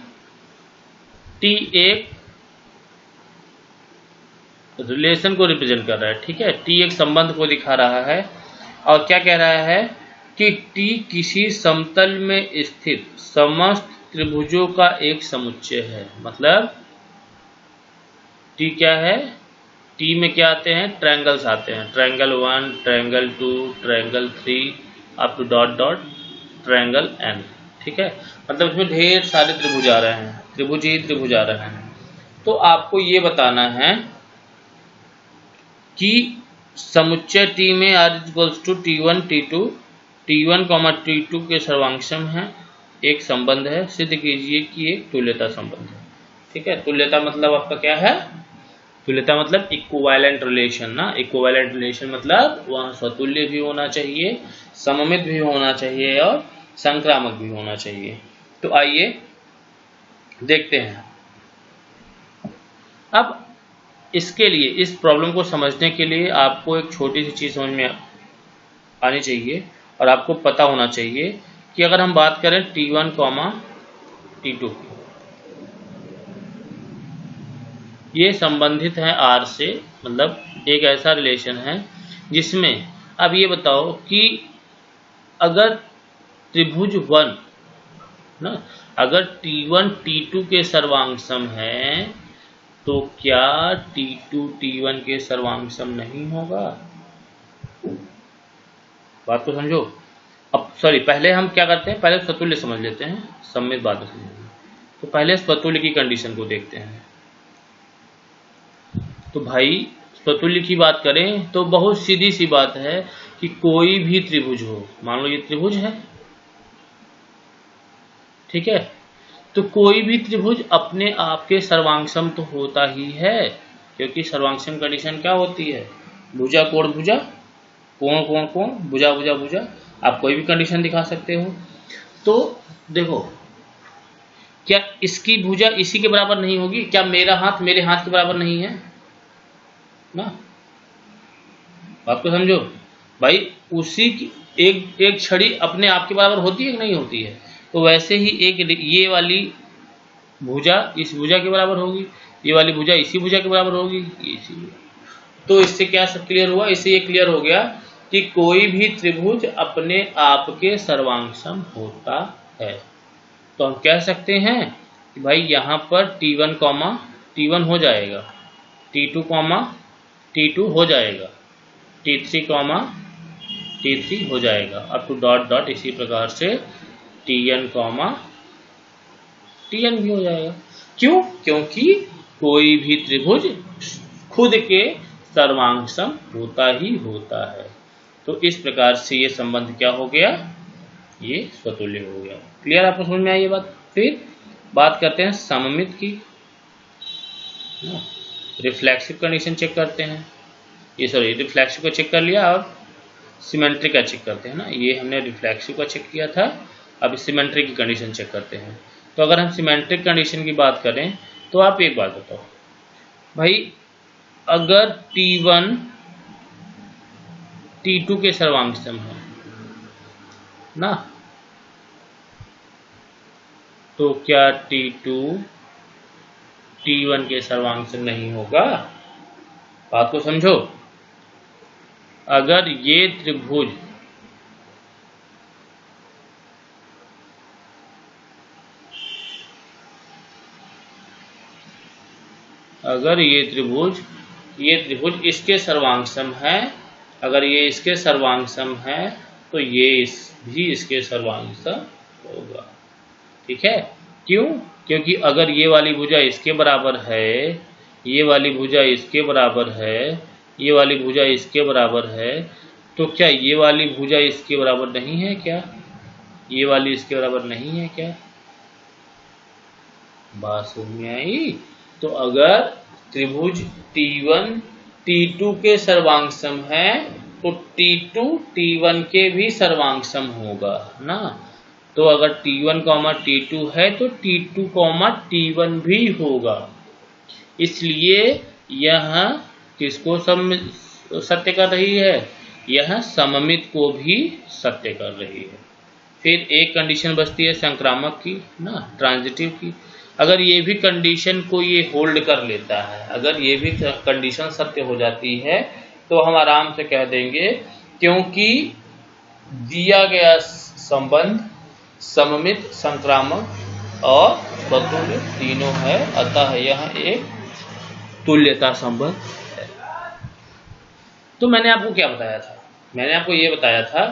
टी एक रिलेशन को रिप्रेजेंट कर रहा है। ठीक है। टी एक संबंध को दिखा रहा है और क्या कह रहा है कि टी किसी समतल में स्थित समस्त त्रिभुजों का एक समुच्चय है। मतलब टी क्या है? टी में क्या आते हैं? ट्रायंगल्स आते हैं। Triangle 1, triangle 2, triangle 3 up to dot dot triangle n। ठीक है। मतलब इसमें ढेर सारे त्रिभुज आ रहे हैं, त्रिभुज ही त्रिभुज आ रहे हैं। तो आपको ये बताना है कि समुच्चय टी में r equals to T1 T2 T1, T2 के सर्वांगसम है एक संबंध है। सिद्ध कीजिए कि एक तुल्यता संबंध है। ठीक है। तुल्यता मतलब आपका क्या है? तुल्यता मतलब इक्विवेलेंट रिलेशन ना। इक्विवेलेंट रिलेशन मतलब वह स्वतुल्य भी होना चाहिए, सममित भी होना चाहिए और संक्रामक भी होना चाहिए। तो आइए देखते हैं। अब इसके लिए, इस प्रॉब्लम को समझने के लिए आपको एक छोटी सी चीज समझ में आनी चाहिए और आपको पता होना चाहिए कि अगर हम बात करें T1, T2 की, ये संबंधित है R से, मतलब एक ऐसा रिलेशन है जिसमें, अब ये बताओ कि अगर त्रिभुज 1 ना, अगर T1 T2 के सर्वांगसम है तो क्या T2 T1 के सर्वांगसम नहीं होगा? बात को समझो। अब पहले हम क्या करते हैं, पहले स्वतुल्य समझ लेते हैं, सममित बात को समझेंगे। तो पहले स्वतुल्य की कंडीशन को देखते हैं। तो भाई स्वतुल्य की बात करें तो बहुत सीधी सी बात है कि कोई भी त्रिभुज हो, मान लो ये त्रिभुज है, ठीक है, तो कोई भी त्रिभुज अपने आप के सर्वांगसम तो होता ही है, क्योंकि सर्वांगसम कंडीशन क्या होती है? भुजा कोण भुजा, कोण कोण कोण, भुजा भुजा भुजा। आप कोई भी कंडीशन दिखा सकते हो। तो देखो क्या इसकी भुजा इसी के बराबर नहीं होगी? क्या मेरा हाथ मेरे हाथ के बराबर नहीं है ना? बात को समझो भाई। उसी की एक छड़ी अपने आप के बराबर होती है कि नहीं होती है? तो वैसे ही एक ये वाली भुजा इस भुजा के बराबर होगी, ये वाली भुजा इसी भुजा के बराबर होगी, इसी। तो इससे क्या सब क्लियर हुआ? इससे ये क्लियर हो गया कि कोई भी त्रिभुज अपने आप के सर्वांगसम होता है। तो हम कह सकते हैं कि भाई यहाँ पर T1 कॉमा T1 हो जाएगा, T2 कॉमा T2 हो जाएगा, T3 कॉमा T3 हो जाएगा, अप टू डॉट डॉट इसी प्रकार से Tn कॉमा Tn भी हो जाएगा। क्यों? क्योंकि कोई भी त्रिभुज खुद के सर्वांगसम होता ही होता है। तो इस प्रकार से ये संबंध क्या हो गया? ये स्वतुल्य हो गया। क्लियर? आपको समझ में आई ये बात? फिर बात करते हैं सममित की। रिफ्लेक्सिव कंडीशन चेक करते हैं। ये सॉरी, रिफ्लेक्सिव का चेक कर लिया और सिमेट्रिक का चेक करते हैं ना। ये हमने रिफ्लेक्सिव का चेक किया था, अब सिमेट्रिक की कंडीशन चेक करते हैं। तो अगर हम सिमेट्रिक कंडीशन की बात करें तो आप एक बात बताओ भाई, अगर T1 T2 के सर्वांगसम है ना, तो क्या T2 T1 के सर्वांगसम नहीं होगा? बात को समझो। अगर ये त्रिभुज ये त्रिभुज इसके सर्वांगसम है, अगर ये इसके सर्वांगसम है तो ये भी इसके सर्वांगसम होगा। ठीक है? क्यों? क्योंकि अगर ये वाली भुजा इसके बराबर है, ये वाली भुजा इसके बराबर है, ये वाली भुजा इसके बराबर है, तो क्या ये वाली भुजा इसके बराबर नहीं है क्या? ये वाली इसके बराबर नहीं है क्या? बात समझ में आई? तो अगर त्रिभुज T1 T2 के सर्वांगसम है तो T2 T1 के भी सर्वांगसम होगा ना। तो अगर T1 T2 है तो T2 T1 भी होगा। इसलिए यह किसको सत्य कर रही है? यह सममित को भी सत्य कर रही है। फिर एक कंडीशन बचती है संक्रामक की ना, ट्रांजिटिव की। अगर ये भी कंडीशन को ये होल्ड कर लेता है, अगर ये भी कंडीशन सत्य हो जाती है तो हम आराम से कह देंगे क्योंकि दिया गया संबंध सममित, संक्रामक और स्वतुल्य तीनों है, अतः यह एक तुल्यता संबंध है। तो मैंने आपको क्या बताया था? मैंने आपको ये बताया था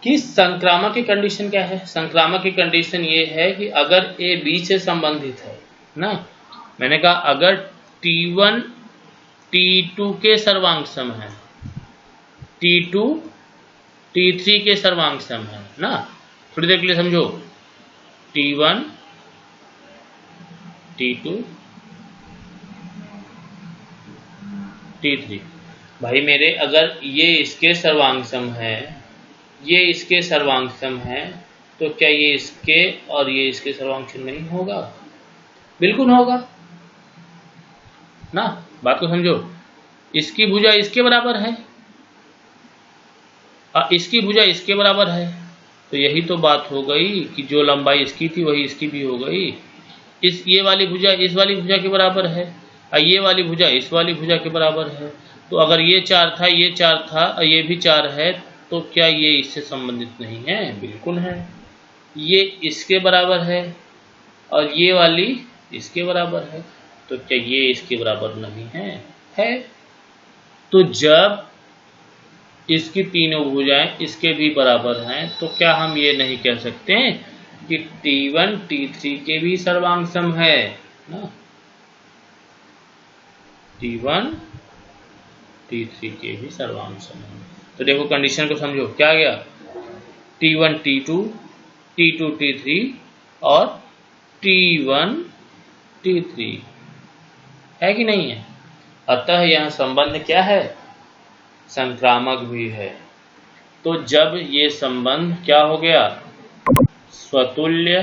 कि संक्रामक की कंडीशन क्या है? संक्रामक की कंडीशन ये है कि अगर A B से संबंधित है ना, मैंने कहा अगर T1 T2 के सर्वांगसम है, T2 T3 के सर्वांगसम है ना। थोड़ी देर के लिए समझो, T1 T2 T3। भाई मेरे अगर ये इसके सर्वांगसम है, ये इसके सर्वांगसम है, तो क्या ये इसके और ये इसके सर्वांगसम नहीं होगा? बिल्कुल होगा ना। बात को समझो। इसकी भुजा इसके बराबर है और इसकी भुजा इसके बराबर है, तो यही तो बात हो गई कि जो लंबाई इसकी थी वही इसकी भी हो गई। ये वाली भुजा इस वाली भुजा के बराबर है और ये वाली भुजा इस वाली भुजा के बराबर है। तो अगर ये 4 था, ये 4 था और ये भी 4 है, तो क्या ये इससे संबंधित नहीं है? बिल्कुल है। ये इसके बराबर है और ये वाली इसके बराबर है, तो क्या ये इसके बराबर नहीं है? है। तो जब इसकी तीनों भुजाएं इसके भी बराबर हैं, तो क्या हम ये नहीं कह सकते कि T1 T3 के भी सर्वांगसम है ना? T1 T3 के भी सर्वांगसम है। तो देखो कंडीशन को समझो, क्या गया? T1 T2 T2 T3 और T1 T3 है कि नहीं है? अतः यह संबंध क्या है? संक्रामक भी है। तो जब ये संबंध क्या हो गया? स्वतुल्य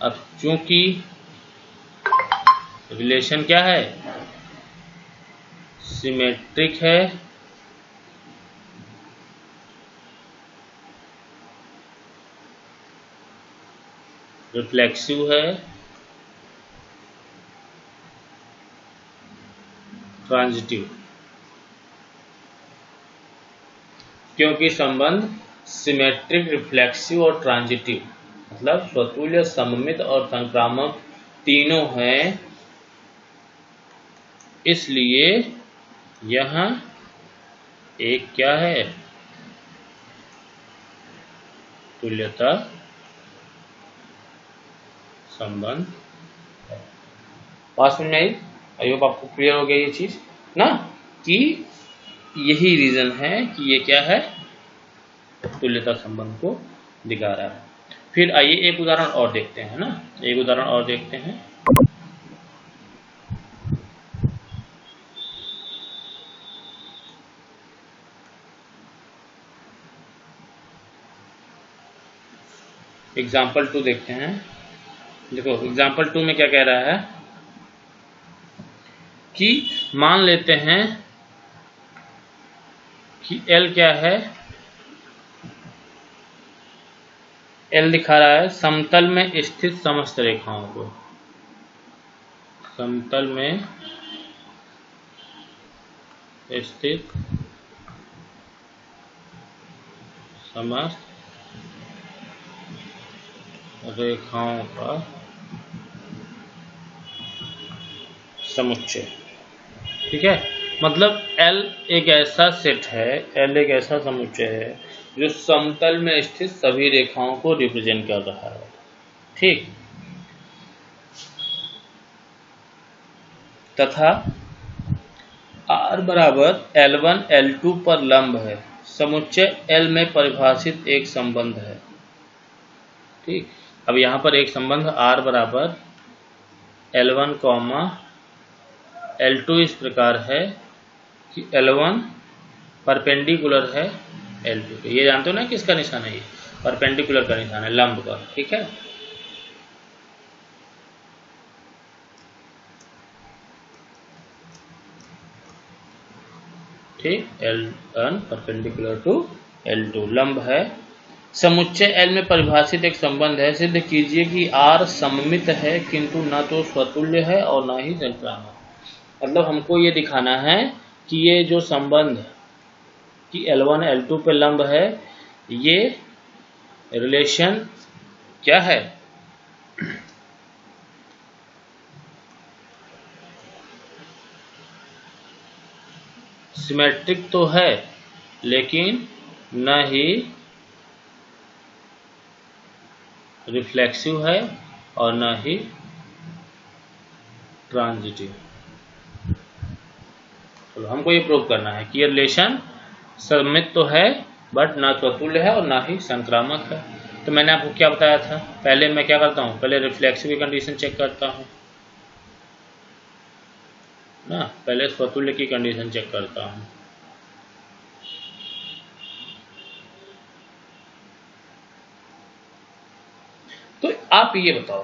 अब चूंकि रिलेशन क्या है, सिमेट्रिक है, रिफ्लेक्सिव है, ट्रांजिटिव, क्योंकि संबंध सिमेट्रिक, रिफ्लेक्सिव और ट्रांजिटिव मतलब स्वतुल्य, सममित और संक्रामक तीनों हैं, इसलिए यहाँ एक क्या है, तुल्यता संबंध है। बात समझ में आई? आई होप आपको क्लियर हो गया ये चीज ना, कि यही रीजन है कि ये क्या है, तुल्यता संबंध को दिखा रहा है। फिर आइए एक उदाहरण और देखते हैं ना, एक उदाहरण और देखते हैं। एग्जाम्पल 2 देखते हैं। देखो एग्जाम्पल 2 में क्या कह रहा है कि मान लेते हैं कि L क्या है, L दिखा रहा है समतल में स्थित समस्त रेखाओं को, समतल में स्थित समस्त रेखाओं का समुच्चय। ठीक है, मतलब L एक ऐसा सेट है, L एक ऐसा समुच्चय है जो समतल में स्थित सभी रेखाओं को रिप्रेजेंट कर रहा है। ठीक, तथा R बराबर L1 L2 पर लंब है, समुच्चय L में परिभाषित एक संबंध है। ठीक, अब यहाँ पर एक संबंध R बराबर L1 L2 इस प्रकार है कि L1 परपेंडिकुलर है L2 के। ये जानते हो ना किसका निशान है, ये परपेंडिकुलर का निशान है, लंब का। ठीक है, ठीक, L1 परपेंडिकुलर टू L2 लंब है, समुच्चय L में परिभाषित एक संबंध है। सिद्ध कीजिए कि R सममित है किंतु न तो स्वतुल्य है और न ही संक्रामक। मतलब हमको ये दिखाना है कि ये जो संबंध कि L1 L2 पे लंब है, ये रिलेशन क्या है, सिमेट्रिक तो है लेकिन न ही रिफ्लेक्सिव है और न ही ट्रांजिटिव। तो हमको ये प्रूव करना है कि ये रिलेशन सममित तो है बट ना स्वतुल्य है और ना ही संक्रामक है। तो मैंने आपको क्या बताया था, पहले मैं क्या करता हूँ, पहले रिफ्लेक्सिव की कंडीशन चेक करता हूँ ना, पहले स्वतुल्य की कंडीशन चेक करता हूँ। तो आप ये बताओ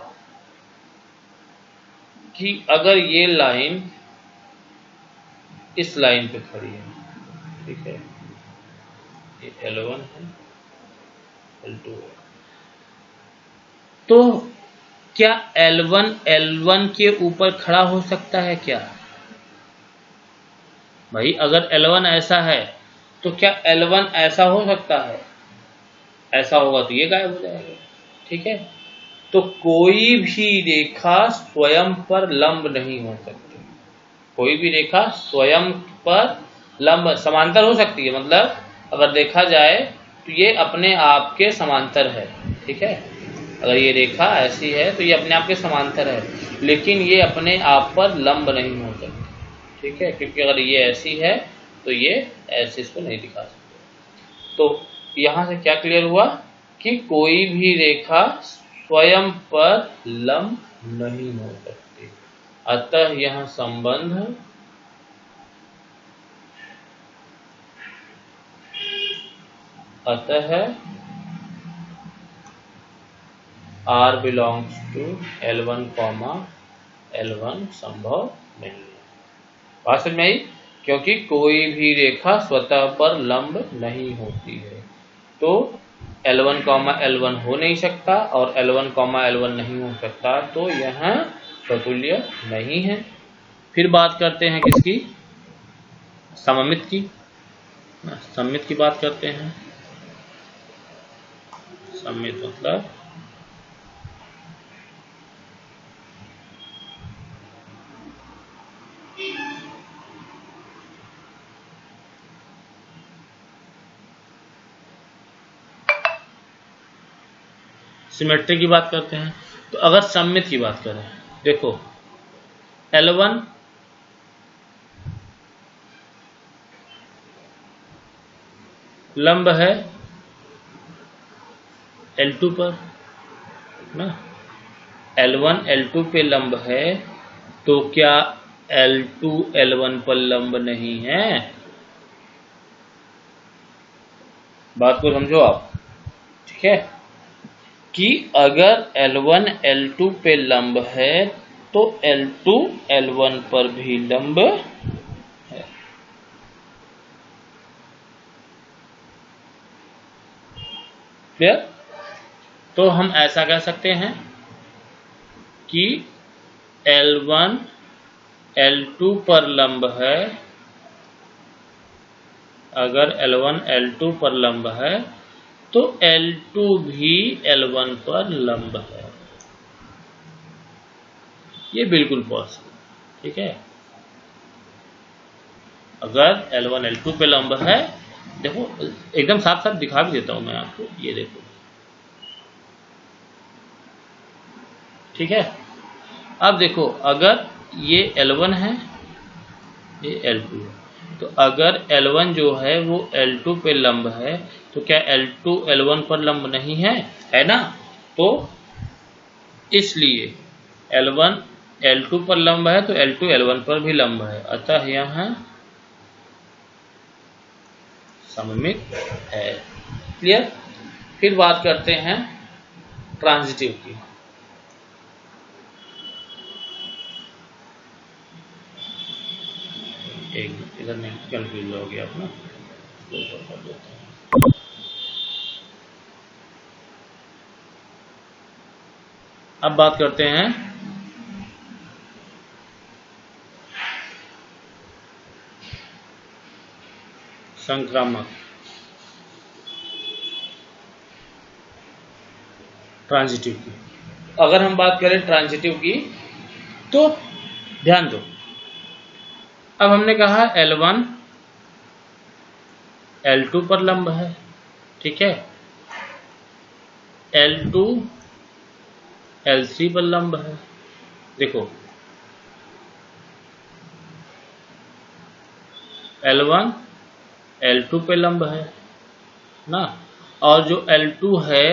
कि अगर ये लाइन इस लाइन पे खड़ी है, ठीक है, ये L1 है, L2 है, तो क्या L1 L1 के ऊपर खड़ा हो सकता है क्या? भाई अगर L1 ऐसा है तो क्या L1 ऐसा हो सकता है? ऐसा होगा तो ये गायब हो जाएगा। ठीक है, तो कोई भी रेखा स्वयं पर लंब नहीं हो सकती, कोई भी रेखा स्वयं पर लंब समांतर हो सकती है, मतलब अगर देखा जाए तो ये अपने आप के समांतर है। ठीक है, अगर ये रेखा ऐसी है तो ये अपने आप के समांतर है, लेकिन ये अपने आप पर लंब नहीं हो सकती। ठीक है, क्योंकि अगर ये ऐसी है तो ये ऐसे इसको नहीं दिखा सकते। तो यहाँ से क्या क्लियर हुआ कि कोई भी रेखा स्वयं पर लंब नहीं हो सकती, अतः यह संबंध R belongs to L1 comma L1 संभव नहीं है। बात समझ में आई? क्योंकि कोई भी रेखा स्वतः पर लंब नहीं होती है, तो L1 कॉमा L1 हो नहीं सकता और L1 कॉमा L1 नहीं हो सकता, तो यह समतुल्य नहीं है। फिर बात करते हैं किसकी? सममित की। सममित की बात करते हैं। सममित मतलब सिमेट्री की बात करते हैं। तो अगर सममित की बात करें, देखो L1 लंब है L2 पर ना, L1 L2 पे लंब है, तो क्या L2 L1 पर लंब नहीं है? बात को समझो आप, ठीक है, कि अगर L1 L2 पे लंब है तो L2 L1 पर भी लंब है। क्लियर? तो हम ऐसा कह सकते हैं कि L1 L2 पर लंब है, अगर L1 L2 पर लंब है तो L2 भी L1 पर लंब है। ये बिल्कुल पॉसिबल, ठीक है। अगर L1 L2 पे लंब है, देखो एकदम साफ साफ दिखा भी देता हूं मैं आपको, ये देखो, ठीक है। अब देखो, अगर ये L1 है, ये L2 है, तो अगर L1 जो है वो L2 पे लंब है, तो क्या L2 L1 पर लंब नहीं है? है ना? तो इसलिए L1 L2 पर लंब है तो L2 L1 पर भी लंब है, अतः यह सममित है। क्लियर? फिर बात करते हैं ट्रांजिटिव की। एक इधर में कंफ्यूज हो गया अपना, अब बात करते हैं संक्रामक ट्रांजिटिव की। अगर हम बात करें ट्रांजिटिव की, तो ध्यान दो, अब हमने कहा L1 L2 पर लंब है, ठीक है, L2 L3 पर लंब है। देखो L1 L2 पे लंब है ना, और जो L2 है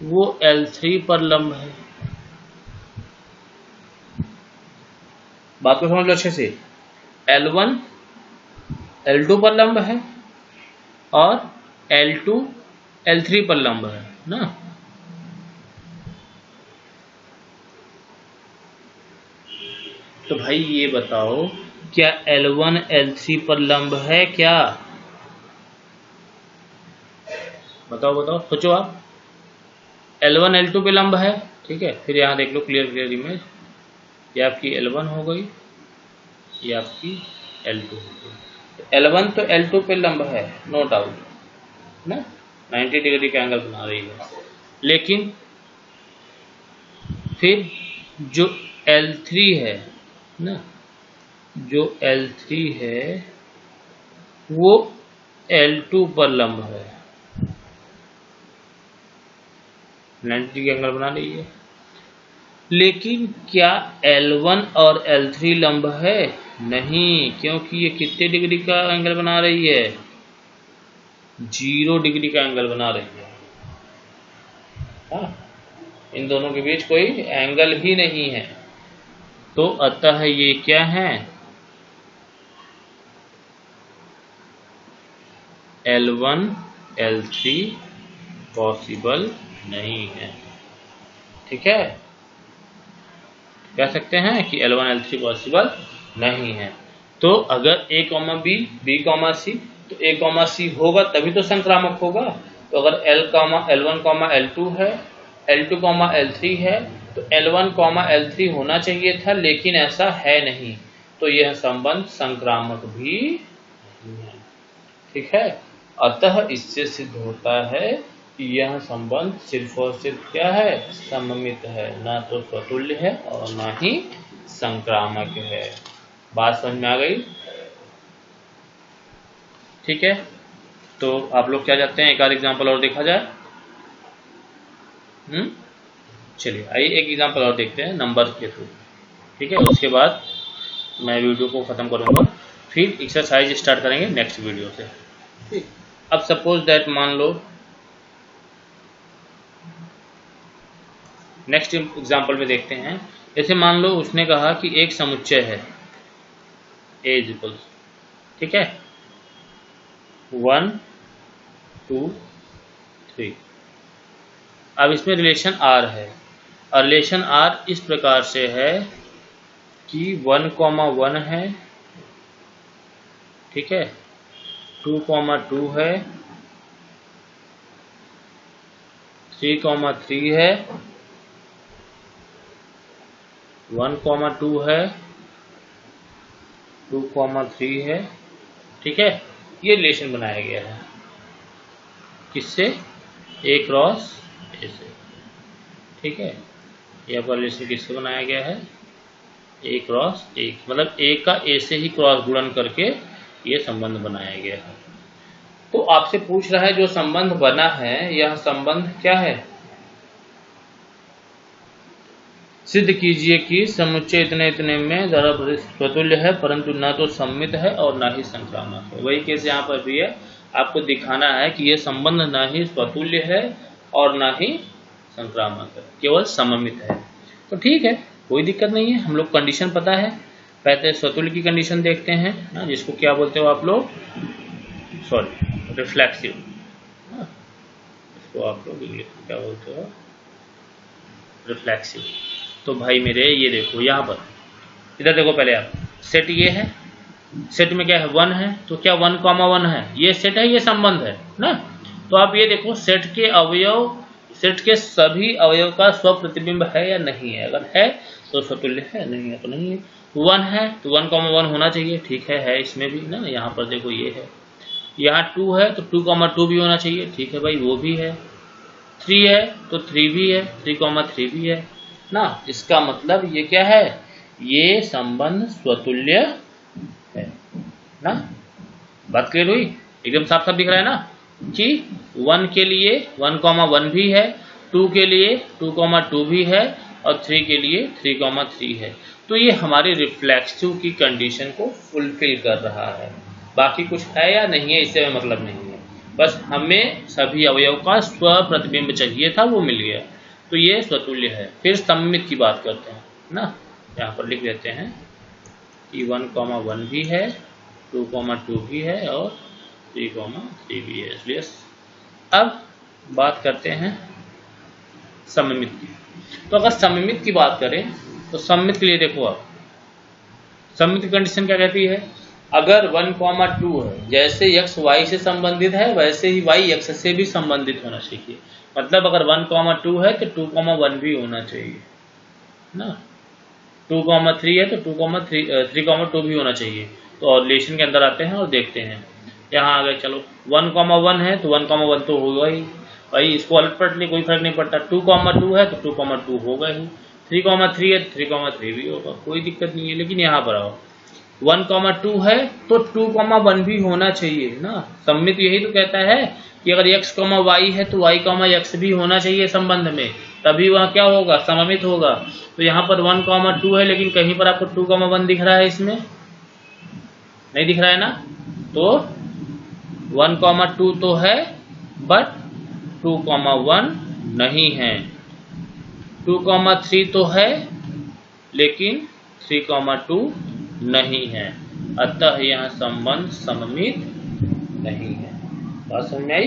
वो L3 पर लंब है। बात को समझ लो अच्छे से, L1 L2 पर लंब है और L2 L3 पर लंब है ना। तो भाई ये बताओ, क्या L1 L3 पर लंब है क्या? बताओ बताओ, सोचो आप। L1 L2 पे लंब है, ठीक है, फिर यहाँ देख लो क्लियर इमेज, ये आपकी L1 हो गई, ये आपकी L2 हो गई। L1 तो L2 पे लंब है, नो डाउट ना, 90 डिग्री का एंगल बना रही है, लेकिन फिर जो L3 है ना, जो L3 है वो L2 पर लंब है, 90 डिग्री एंगल बना रही है, लेकिन क्या L1 और L3 लंब है? नहीं, क्योंकि ये कितने डिग्री का एंगल बना रही है? 0 डिग्री का एंगल बना रही है। हाँ? इन दोनों के बीच कोई एंगल ही नहीं है, तो अतः ये क्या है? L1 L3 पॉसिबल नहीं है। ठीक है, कह सकते हैं कि L1 L3 पॉसिबल नहीं है। तो अगर A, B, B, C, तो A, C होगा तभी तो संक्रामक होगा। तो अगर L1, L2 है, L2, L3 है, तो L1, L3 होना चाहिए था, लेकिन ऐसा है नहीं, तो यह संबंध संक्रामक भी नहीं है। ठीक है, अतः इससे सिद्ध होता है कि यह संबंध सिर्फ और सिर्फ क्या है, सममित है, ना तो स्वतुल्य है और ना ही संक्रामक है। बात समझ में आ गई? ठीक है, तो आप लोग क्या चाहते हैं, एक आध एग्जाम्पल और देखा जाए? चलिए आइए एक एग्जाम्पल और देखते हैं नंबर के थ्रू। ठीक है, उसके बाद मैं वीडियो को खत्म करूंगा, फिर एक्सरसाइज स्टार्ट करेंगे नेक्स्ट वीडियो से। ठीक, अब सपोज दैट मान लो, नेक्स्ट एग्जाम्पल में देखते हैं। जैसे मान लो उसने कहा कि एक समुच्चय है A इक्वल्स, ठीक है, 1, 2, 3। अब इसमें रिलेशन R है, और रिलेशन R इस प्रकार से है कि 1, 1 है, ठीक है, 2, 2 है, 3, 3 है, 1, 2 है, 2, 3 है। ठीक है, ये रिलेशन बनाया गया है किससे, A क्रॉस A से। ठीक है, यह पर रिलेशन किससे बनाया गया है, A क्रॉस A, मतलब A का A से ही क्रॉस गुणन करके ये संबंध बनाया गया है। तो आपसे पूछ रहा है जो संबंध बना है, यह संबंध क्या है, सिद्ध कीजिए कि समुच्चय इतने इतने में द्वारा स्वतुल्य है, परंतु न तो सम्मित है और न ही संक्रामक है। वही केस यहाँ पर भी है, आपको दिखाना है कि यह संबंध न ही स्वतुल्य है और न ही संक्रामक है, केवल सममित है। तो ठीक है, कोई दिक्कत नहीं है, हम लोग कंडीशन पता है। पहले स्वतुल्य की कंडीशन देखते हैं ना, जिसको क्या बोलते हो आप लोग, सॉरी रिफ्लेक्सिव, इसको आप लोग इंग्लिश में क्या बोलते हो, रिफ्लेक्सिव। तो भाई मेरे ये देखो, यहाँ पर इधर देखो, पहले आप सेट ये है, सेट में क्या है 1 है, तो क्या 1, 1 है, ये सेट है, ये संबंध है ना। तो आप ये देखो सेट के अवयव, सेट के सभी अवयव का स्व प्रतिबिंब है या नहीं है, अगर है तो स्वतुल्य है, नहीं है तो नहीं है। 1 है तो 1, 1 होना चाहिए, ठीक है इसमें भी ना, यहाँ पर देखो ये है, यहाँ 2 है तो 2, 2 भी होना चाहिए, ठीक है भाई वो भी है। 3 है तो 3 भी है, 3, 3 भी है ना। इसका मतलब ये क्या है, ये संबंध स्वतुल्य है ना। बात क्लियर हुई, एकदम साफ साफ दिख रहा है ना कि 1 के लिए 1, 1 भी है, 2 के लिए 2, 2 भी है, और 3 के लिए 3, 3 है। तो ये हमारी रिफ्लेक्सिव की कंडीशन को फुलफिल कर रहा है। बाकी कुछ है या नहीं है इससे मतलब नहीं है, बस हमें सभी अवयव का स्व प्रतिबिंब चाहिए था, वो मिल गया, तो ये स्वतुल्य है। फिर सममित की बात करते हैं ना, यहाँ पर लिख देते हैं कि 1, 1 भी है, 2, 2 भी है, और 3, 3 भी है। इसलिए अब बात करते हैं सममित की। तो अगर सममित की बात करें तो सममित के लिए देखो आप, सममित की कंडीशन क्या कहती है, अगर 1, 2 है, जैसे x y से संबंधित है वैसे ही y x से भी संबंधित होना चाहिए। मतलब अगर 1, 2 है तो 2, 1 भी होना चाहिए ना। 2, 3 है तो 3, 2 भी होना चाहिए। तो और रिलेशन के अंदर आते हैं और देखते हैं, यहाँ आ गए, चलो 1, 1 है तो 1, 1 तो होगा ही भाई, इसको अलट पलट ले कोई फर्क नहीं पड़ता। 2, 2 है तो 2, 2 होगा ही, 3, 3 है तो 3, 3 भी होगा, कोई दिक्कत नहीं है। लेकिन यहाँ पर आओ, 1, 2 है तो 2, 1 भी होना चाहिए ना। सम्मित यही तो कहता है कि अगर x, y है तो y, x भी होना चाहिए संबंध में, तभी वह क्या होगा, सममित होगा। तो यहाँ पर 1, 2 है, लेकिन कहीं पर आपको 2, 1 दिख रहा है, इसमें नहीं दिख रहा है ना। तो 1, 2 तो है, बट 2, 1 नहीं है। 2, 3 तो है, लेकिन 3, 2 नहीं है, अतः यह संबंध सममित नहीं है। बात समझ में आई,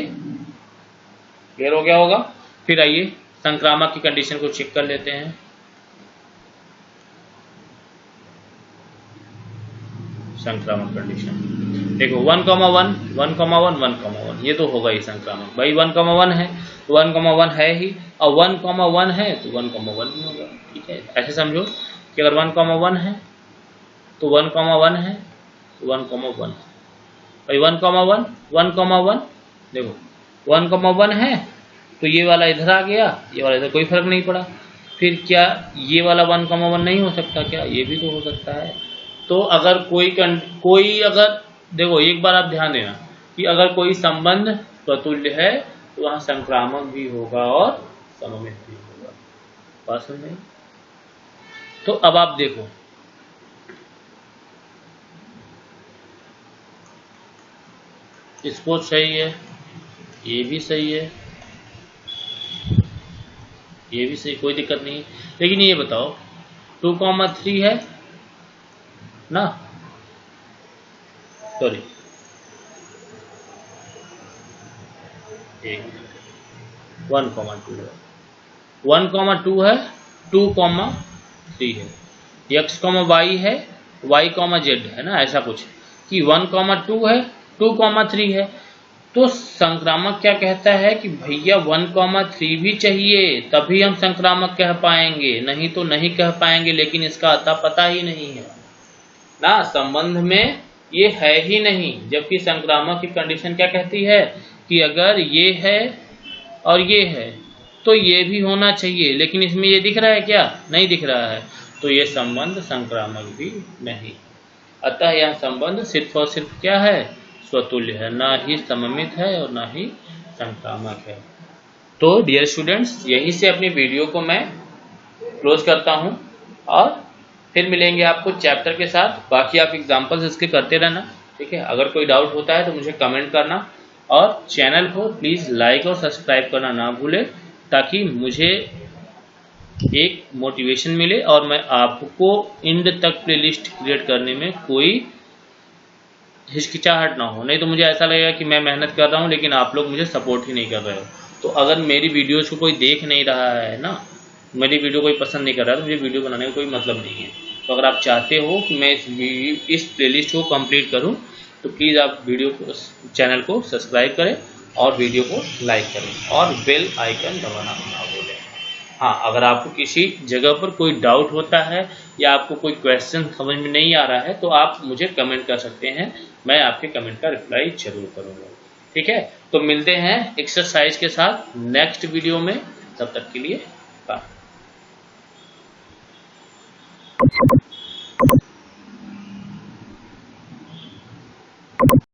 क्लियर हो गया होगा। फिर आइए संक्रामक की कंडीशन को चेक कर लेते हैं। संक्रामक कंडीशन देखो 1, 1, 1, 1, 1, 1, ये तो होगा ही संक्रामक भाई। 1, 1 है तो 1, 1 है ही, और 1, 1 है तो 1, 1 भी होगा। ठीक है, ऐसे समझो कि अगर 1, 1 है तो 1, 1 है तो 1, 1 भाई। 1, 1, 1, 1 देखो 1, 1 है तो ये वाला इधर आ गया, ये वाला इधर, कोई फर्क नहीं पड़ा। फिर क्या ये वाला 1, 1 नहीं हो सकता क्या? ये भी तो हो सकता है। तो अगर कोई अगर देखो, एक बार आप ध्यान देना कि अगर कोई संबंध स्वतुल्य है तो वहां संक्रामक भी होगा और सममित भी होगा। बात समझ में? तो अब आप देखो, इसको सही है, ये भी सही है, ये भी सही, कोई दिक्कत नहीं है। लेकिन ये बताओ 2, 3 है ना, सॉरी 1, 2 है, 1, 2 है, 2, 3 है, x, y है, y, z है ना, ऐसा कुछ कि 1, 2 है, 2, 3 है। तो संक्रामक क्या कहता है कि भैया 1, 3 भी चाहिए तभी हम संक्रामक कह पाएंगे, नहीं तो नहीं कह पाएंगे। लेकिन इसका अता पता ही नहीं है ना, संबंध में ये है ही नहीं। जबकि संक्रामक की कंडीशन क्या कहती है कि अगर ये है और ये है तो ये भी होना चाहिए, लेकिन इसमें ये दिख रहा है क्या? नहीं दिख रहा है, तो ये संबंध संक्रामक भी नहीं। अतः यह संबंध सिर्फ और सिर्फ क्या है? स्वतुल्य है, ना ही सममित है और ना ही संक्रामक है। तो डियर स्टूडेंट्स, यहीं से अपनी वीडियो को मैं क्लोज करता हूं और फिर मिलेंगे आपको चैप्टर के साथ। बाकी आप एग्जाम्पल्स इसके करते रहना, ठीक है। अगर कोई डाउट होता है तो मुझे कमेंट करना, और चैनल को प्लीज़ लाइक और सब्सक्राइब करना ना भूलें, ताकि मुझे एक मोटिवेशन मिले और मैं आपको एंड तक प्लेलिस्ट क्रिएट करने में कोई हिचकिचाहट ना हो। नहीं तो मुझे ऐसा लगेगा कि मैं मेहनत कर रहा हूँ लेकिन आप लोग मुझे सपोर्ट ही नहीं कर रहे हो। तो अगर मेरी वीडियोज़ को कोई देख नहीं रहा है ना, मेरी वीडियो कोई पसंद नहीं कर रहा है, तो मुझे वीडियो बनाने का कोई मतलब नहीं है। तो अगर आप चाहते हो कि मैं इस प्लेलिस्ट को कंप्लीट करूं, तो प्लीज़ आप चैनल को सब्सक्राइब करें और वीडियो को लाइक करें और बेल आइकन दबाना ना भूलें। हाँ, अगर आपको किसी जगह पर कोई डाउट होता है या आपको कोई क्वेश्चन समझ में नहीं आ रहा है तो आप मुझे कमेंट कर सकते हैं, मैं आपके कमेंट का रिप्लाई जरूर करूँगा। ठीक है, तो मिलते हैं एक्सरसाइज के साथ नेक्स्ट वीडियो में। तब तक के लिए बाय।